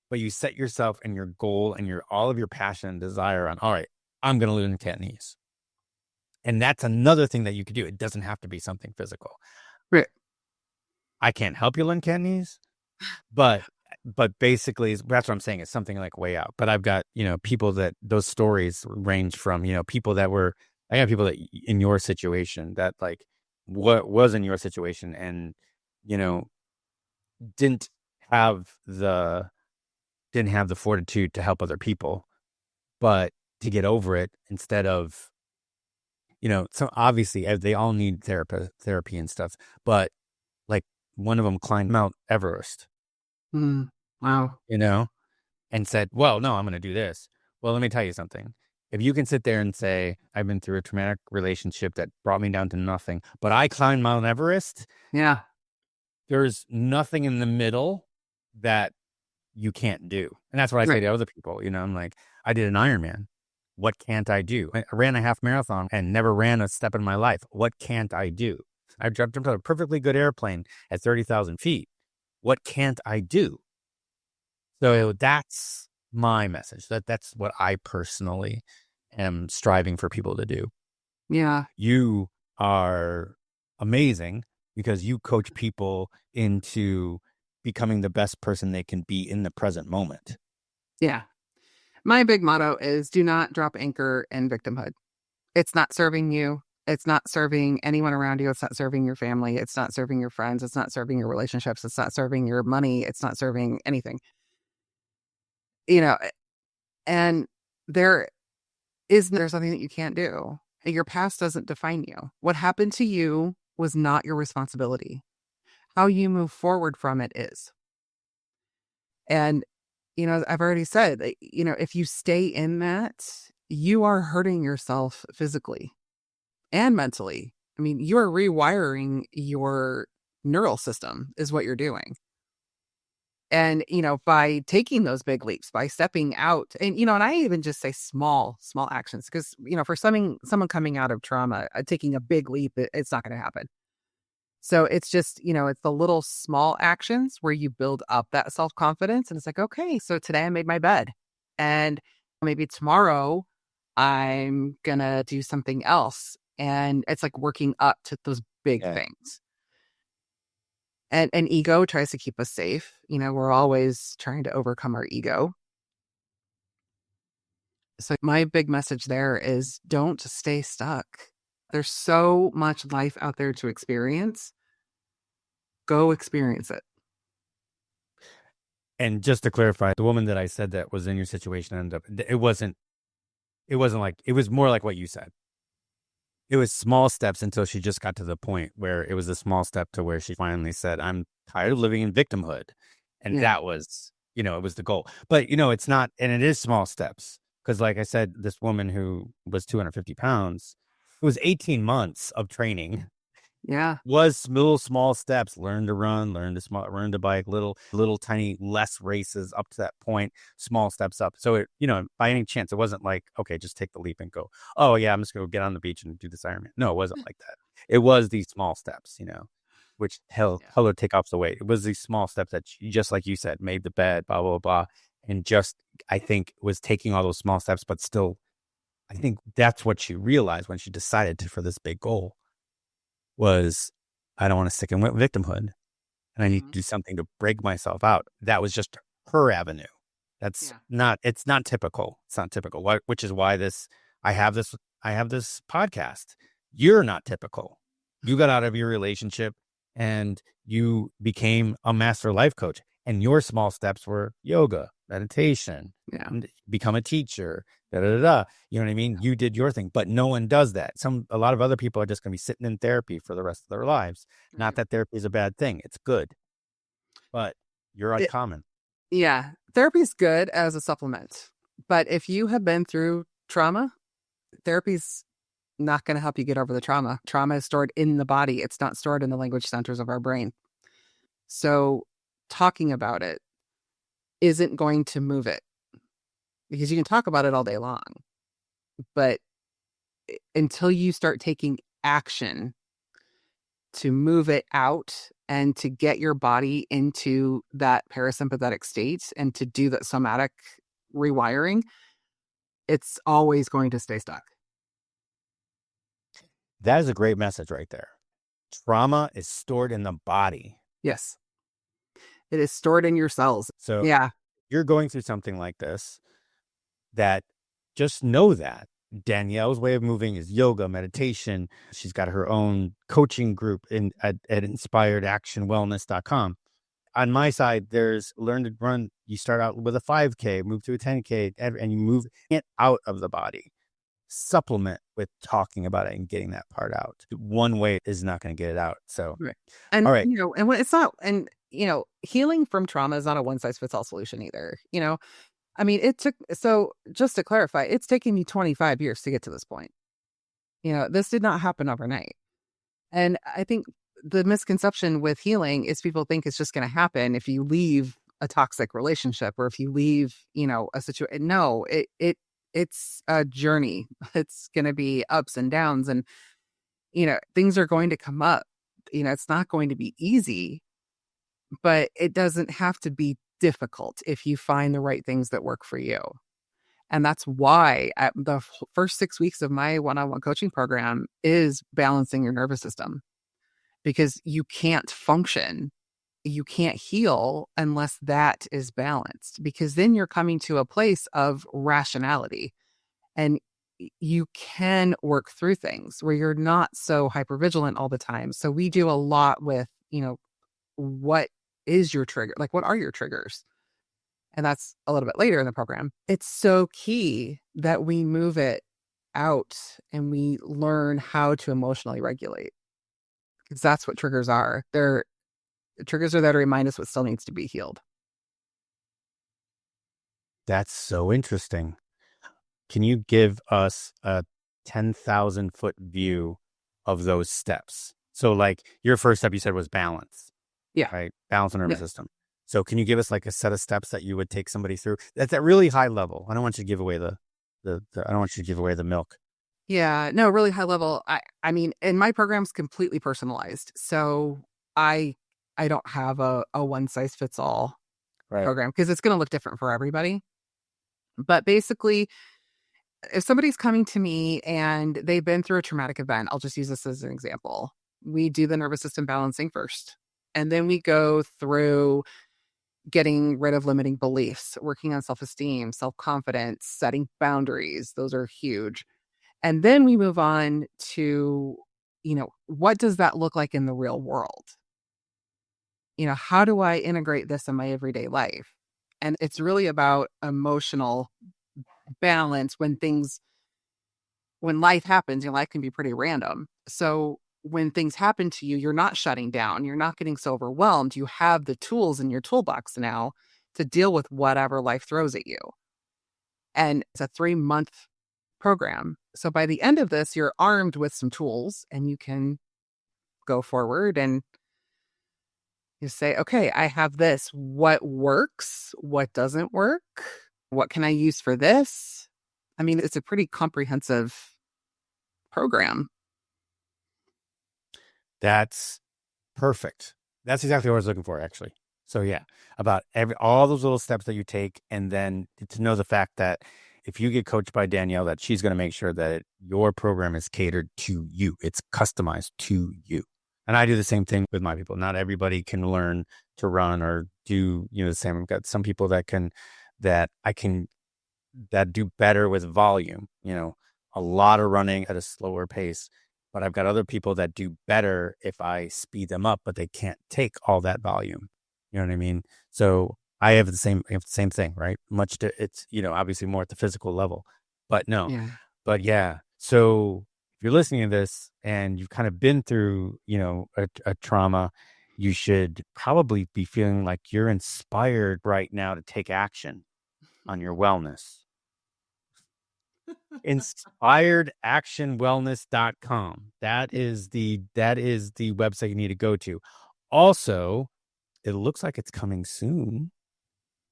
but you set yourself and your goal and all of your passion and desire on, all right, I'm going to learn Cantonese. And that's another thing that you could do. It doesn't have to be something physical. Right. I can't help you learn Cantonese, but basically that's what I'm saying. It's something like way out. But I've got, people that those stories range from, people that I got people that in your situation that like, what was in your situation and, you know, didn't have the didn't have the fortitude to help other people, but to get over it instead of, so obviously they all need therapy and stuff, but like one of them climbed Mount Everest, Mm. Wow. you know, and said, well, no, I'm going to do this. Well, let me tell you something. If you can sit there and say, I've been through a traumatic relationship that brought me down to nothing, but I climbed Mount Everest, Yeah. there's nothing in the middle that you can't do. And that's what I say Right. to other people. I'm like, I did an Ironman. What can't I do? I ran a half marathon and never ran a step in my life. What can't I do? I jumped into a perfectly good airplane at 30,000 feet. What can't I do? So that's my message. That's what I personally am striving for people to do. Yeah. You are amazing because you coach people into becoming the best person they can be in the present moment. Yeah. My big motto is do not drop anchor in victimhood. It's not serving you. It's not serving anyone around you. It's not serving your family. It's not serving your friends. It's not serving your relationships. It's not serving your money. It's not serving anything. You know, and there there's something that you can't do. Your past doesn't define you. What happened to you was not your responsibility. How you move forward from it is. And, I've already said, if you stay in that, you are hurting yourself physically and mentally. I mean, you're rewiring your neural system, is what you're doing. And, by taking those big leaps, by stepping out, and I even just say small actions, because, for someone coming out of trauma, taking a big leap, it's not going to happen. So it's just, it's the little small actions where you build up that self-confidence. And it's like, okay, so today I made my bed. And maybe tomorrow I'm going to do something else. And it's like working up to those big Yeah. things. And ego tries to keep us safe. We're always trying to overcome our ego. So my big message there is don't stay stuck. There's so much life out there to experience. Go experience it. And just to clarify, the woman that I said that was in your situation ended up, it wasn't like, it was more like what you said. It was small steps until she just got to the point where it was a small step to where she finally said, I'm tired of living in victimhood. And Yeah. that was, it was the goal. But, it's not, and it is small steps. Because, like I said, this woman who was 250 pounds, it was 18 months of training, Yeah. was little small steps, learn to run, learn to bike, little tiny less races up to that point, small steps up. So it, by any chance, it wasn't like, okay, just take the leap and go, oh yeah, I'm just gonna go get on the beach and do this Ironman. No, it wasn't like that. It was these small steps, which Yeah. hell would take off the weight. It was these small steps that just like you said, made the bed, blah blah blah, and just I think was taking all those small steps, but still, I think that's what she realized when she decided for this big goal was, I don't want to stick in victimhood and I need to Mhm. do something to break myself out. That was just her avenue. Yeah. It's not typical. It's not typical, which is why I have this, I have this podcast. You're not typical. You got out of your relationship and you became a master life coach, and your small steps were yoga, meditation, Yeah. become a teacher, da da da. You know what I mean? You did your thing, but no one does that. A lot of other people are just going to be sitting in therapy for the rest of their lives. Not Right. that therapy is a bad thing. It's good, but you're It, uncommon. yeah. Therapy is good as a supplement. But if you have been through trauma, therapy's not going to help you get over the trauma. Trauma is stored in the body, it's not stored in the language centers of our brain. So talking about it isn't going to move it, because you can talk about it all day long. But until you start taking action to move it out and to get your body into that parasympathetic state and to do that somatic rewiring, it's always going to stay stuck. That is a great message right there. Trauma is stored in the body. Yes. It is stored in your cells. So Yeah. you're going through something like this, that just know that. Danielle's way of moving is yoga, meditation. She's got her own coaching group at inspiredactionwellness.com. On my side, there's learn to run. You start out with a 5K, move to a 10K, and you move it out of the body. Supplement with talking about it and getting that part out. One way is not going to get it out. So, Right. And, all right. and when it's not, and, healing from trauma is not a one size fits all solution either. I mean, so just to clarify, it's taken me 25 years to get to this point. This did not happen overnight. And I think the misconception with healing is people think it's just going to happen if you leave a toxic relationship or if you leave, a situation. No, it's a journey. It's going to be ups and downs, and, things are going to come up. It's not going to be easy, but it doesn't have to be difficult if you find the right things that work for you. And that's why at the first 6 weeks of my one-on-one coaching program is balancing your nervous system, because you can't function, you can't heal unless that is balanced, because then you're coming to a place of rationality and you can work through things where you're not so hypervigilant all the time. So we do a lot with, what is your trigger? Like, what are your triggers? And that's a little bit later in the program. It's so key that we move it out and we learn how to emotionally regulate, because that's what triggers are. Triggers are there to remind us what still needs to be healed. That's so interesting. Can you give us a 10,000-foot view of those steps? So, like, your first step you said was balance, Yeah. right? Balance the nervous Yeah. system. So can you give us like a set of steps that you would take somebody through? That's at really high level. I don't want you to give away the I don't want you to give away the milk. Yeah. No, really high level. I mean, and my program's completely personalized. So I I don't have a one size fits all Right. program, because it's going to look different for everybody. But basically, if somebody's coming to me and they've been through a traumatic event, I'll just use this as an example. We do the nervous system balancing first. And then we go through getting rid of limiting beliefs, working on self-esteem, self-confidence, setting boundaries. Those are huge. And then we move on to, what does that look like in the real world? How do I integrate this in my everyday life? And it's really about emotional balance when life happens. Life can be pretty random. So when things happen to you, you're not shutting down. You're not getting so overwhelmed. You have the tools in your toolbox now to deal with whatever life throws at you. And it's a 3-month program. So by the end of this, you're armed with some tools and you can go forward and you say, okay, I have this. What works? What doesn't work? What can I use for this? I mean, it's a pretty comprehensive program. That's perfect. That's exactly what I was looking for, actually. So yeah, about all those little steps that you take, and then to know the fact that if you get coached by Danielle, that she's going to make sure that your program is catered to you. It's customized to you. And I do the same thing with my people. Not everybody can learn to run or do, the same. I've got some people that do better with volume, a lot of running at a slower pace. But I've got other people that do better if I speed them up, but they can't take all that volume. You know what I mean? So I have the same thing, right? It's, obviously more at the physical level, but no, Yeah. but yeah. So if you're listening to this and you've kind of been through, a trauma, you should probably be feeling like you're inspired right now to take action on your wellness. inspiredactionwellness.com. That is the website you need to go to. Also, it looks like it's coming soon.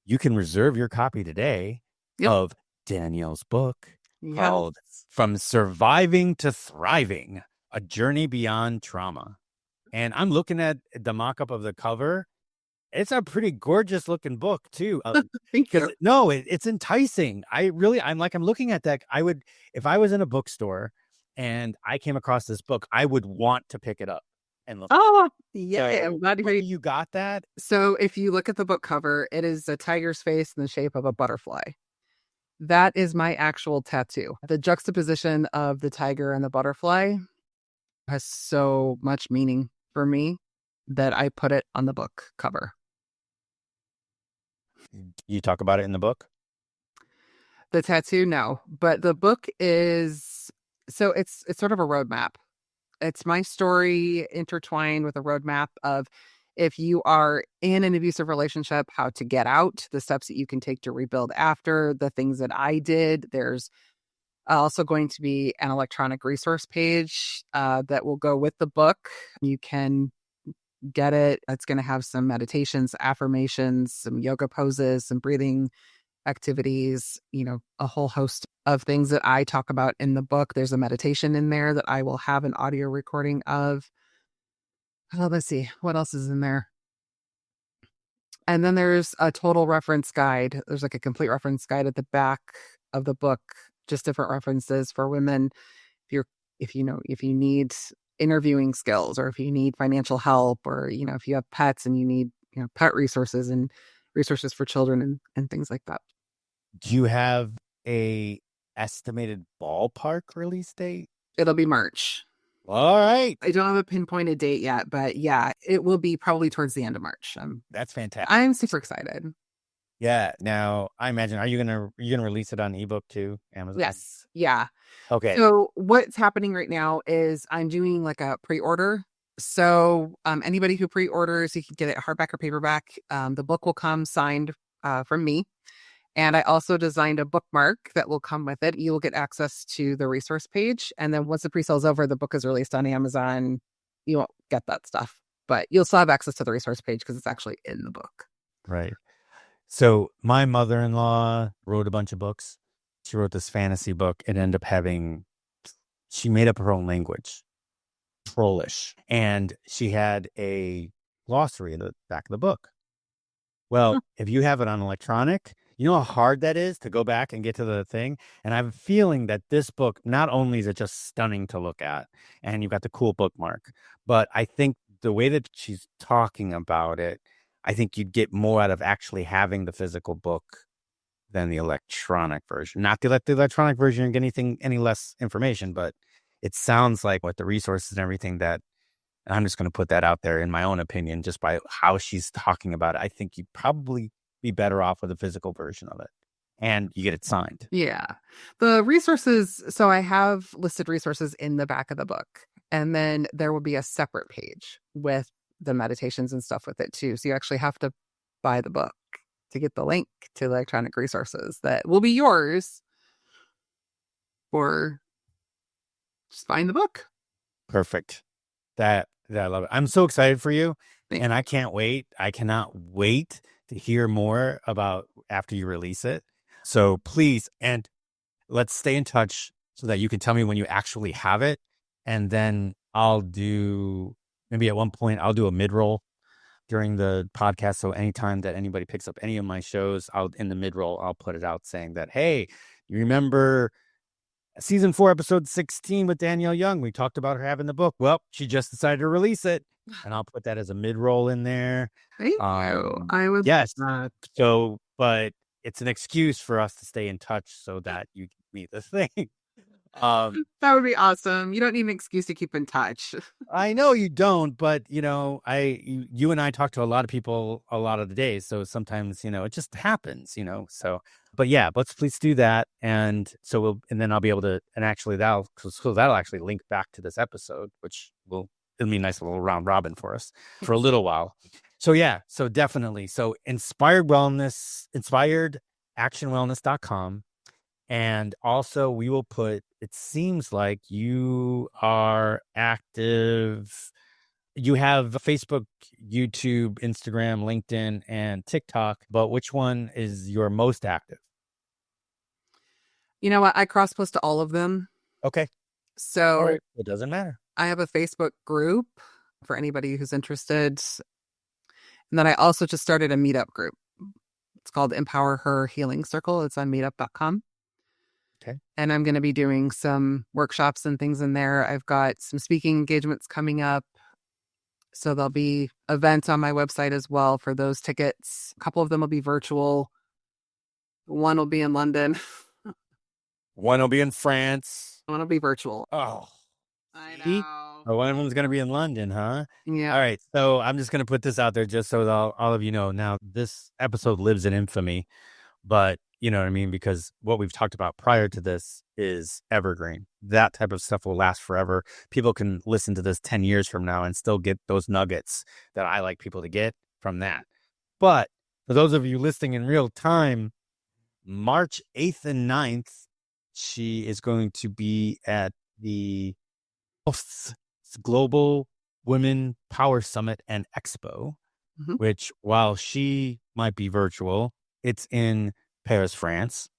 You can reserve your copy today Yep. of Danielle's book Yes. called From Surviving to Thriving: A Journey Beyond Trauma. And I'm looking at the mock-up of the cover. It's a pretty gorgeous looking book too. Thank you. No, it's enticing. I'm looking at that. If I was in a bookstore and I came across this book, I would want to pick it up and look. Oh, yeah. So, I'm glad to hear you got that. So if you look at the book cover, it is a tiger's face in the shape of a butterfly. That is my actual tattoo. The juxtaposition of the tiger and the butterfly has so much meaning for me that I put it on the book cover. You talk about it in the book? The tattoo, no, but the book is it's sort of a roadmap. It's my story intertwined with a roadmap of if you are in an abusive relationship, how to get out, the steps that you can take to rebuild after, the things that I did. There's also going to be an electronic resource page that will go with the book. You can get it. It's going to have some meditations, affirmations, some yoga poses, some breathing activities, a whole host of things that I talk about in the book. There's a meditation in there that I will have an audio recording of. Oh, let's see. What else is in there? And then there's a total reference guide. There's like a complete reference guide at the back of the book, just different references for women. If you need interviewing skills, or if you need financial help, or, if you have pets and you need, pet resources and resources for children and things like that. Do you have a estimated ballpark release date? It'll be March. All right. I don't have a pinpointed date yet, but yeah, it will be probably towards the end of March. That's fantastic. I'm super excited. Yeah. Now, I imagine, are you gonna release it on ebook too, Amazon? Yes. Yeah. Okay. So what's happening right now is I'm doing like a pre-order. So anybody who pre-orders, you can get it hardback or paperback. The book will come signed from me. And I also designed a bookmark that will come with it. You will get access to the resource page. And then once the pre-sale is over, the book is released on Amazon. You won't get that stuff, but you'll still have access to the resource page because it's actually in the book. Right. So my mother-in-law wrote a bunch of books. She wrote this fantasy book and ended up she made up her own language, Trollish. And she had a glossary in the back of the book. Well, if you have it on electronic, you know how hard that is to go back and get to the thing? And I have a feeling that this book, not only is it just stunning to look at, and you've got the cool bookmark, but I think the way that she's talking about it, I think you'd get more out of actually having the physical book than the electronic version. Not the electronic version, you're getting any less information, but it sounds like with the resources and everything that, and I'm just going to put that out there in my own opinion, just by how she's talking about it, I think you'd probably be better off with a physical version of it, and you get it signed. Yeah. The resources. So I have listed resources in the back of the book, and then there will be a separate page with the meditations and stuff with it too. So you actually have to buy the book to get the link to the electronic resources that will be yours, or just find the book. Perfect. That I love it. I'm so excited for you. Thanks. And I can't wait. I cannot wait to hear more about after you release it. So please, and let's stay in touch so that you can tell me when you actually have it. And then maybe at one point, I'll do a mid-roll during the podcast. So anytime that anybody picks up any of my shows, in the mid-roll, I'll put it out saying that, hey, you remember Season 4, episode 16 with Danielle Young? We talked about her having the book. Well, she just decided to release it, and I'll put that as a mid-roll in there. Thank you. I would. Yes. So, but it's an excuse for us to stay in touch so that you can meet the thing. That would be awesome. You don't need an excuse to keep in touch. I know you don't, but you and I talk to a lot of people a lot of the days. So sometimes, it just happens, so, but yeah, let's please do that. And so and then I'll be able to, and actually that'll actually link back to this episode, it'll be a nice little round robin for us for a little while. So yeah, so definitely. So inspiredactionwellness.com. And also we will put, it seems like you are active. You have Facebook, YouTube, Instagram, LinkedIn, and TikTok, but which one is your most active? You know what? I cross-post to all of them. Okay. So all right. It doesn't matter. I have a Facebook group for anybody who's interested. And then I also just started a meetup group. It's called Empower Her Healing Circle. It's on meetup.com. Okay. And I'm going to be doing some workshops and things in there. I've got some speaking engagements coming up. So there'll be events on my website as well for those tickets. A couple of them will be virtual. One will be in London. One will be in France. One will be virtual. Oh, I see? know. Oh, one of them's going to be in London, huh? Yeah. All right. So I'm just going to put this out there just so that all of you know. Now, this episode lives in infamy, but you know what I mean? Because what we've talked about prior to this is evergreen. That type of stuff will last forever. People can listen to this 10 years from now and still get those nuggets that I like people to get from that. But for those of you listening in real time, March 8th and 9th, she is going to be at the Global Women Power Summit and Expo, Mhm. which while she might be virtual, it's in Paris, France.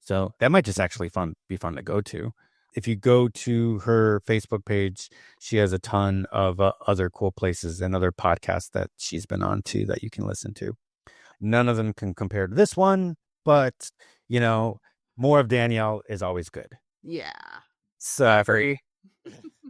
So that might just actually be fun to go to. If you go to her Facebook page, she has a ton of other cool places and other podcasts that she's been on too that you can listen to. None of them can compare to this one, but you know, more of Danielle is always good. Yeah. So, Free.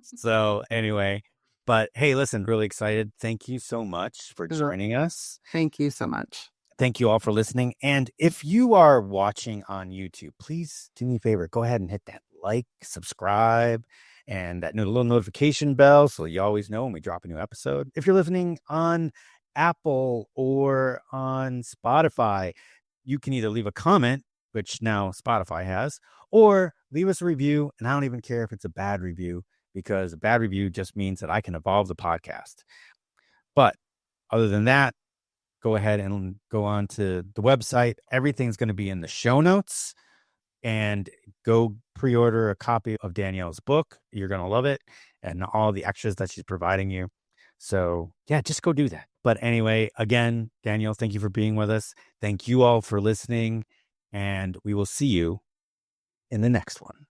so anyway, but hey, listen, really excited. Thank you so much for joining us. Thank you so much. Thank you all for listening. And if you are watching on YouTube, please do me a favor. Go ahead and hit that like, subscribe, and that little notification bell so you always know when we drop a new episode. If you're listening on Apple or on Spotify, you can either leave a comment, which now Spotify has, or leave us a review. And I don't even care if it's a bad review, because a bad review just means that I can evolve the podcast. But other than that, go ahead and go on to the website. Everything's going to be in the show notes, and go pre-order a copy of Danielle's book. You're going to love it, and all the extras that she's providing you. So yeah, just go do that. But anyway, again, Danielle, thank you for being with us. Thank you all for listening, and we will see you in the next one.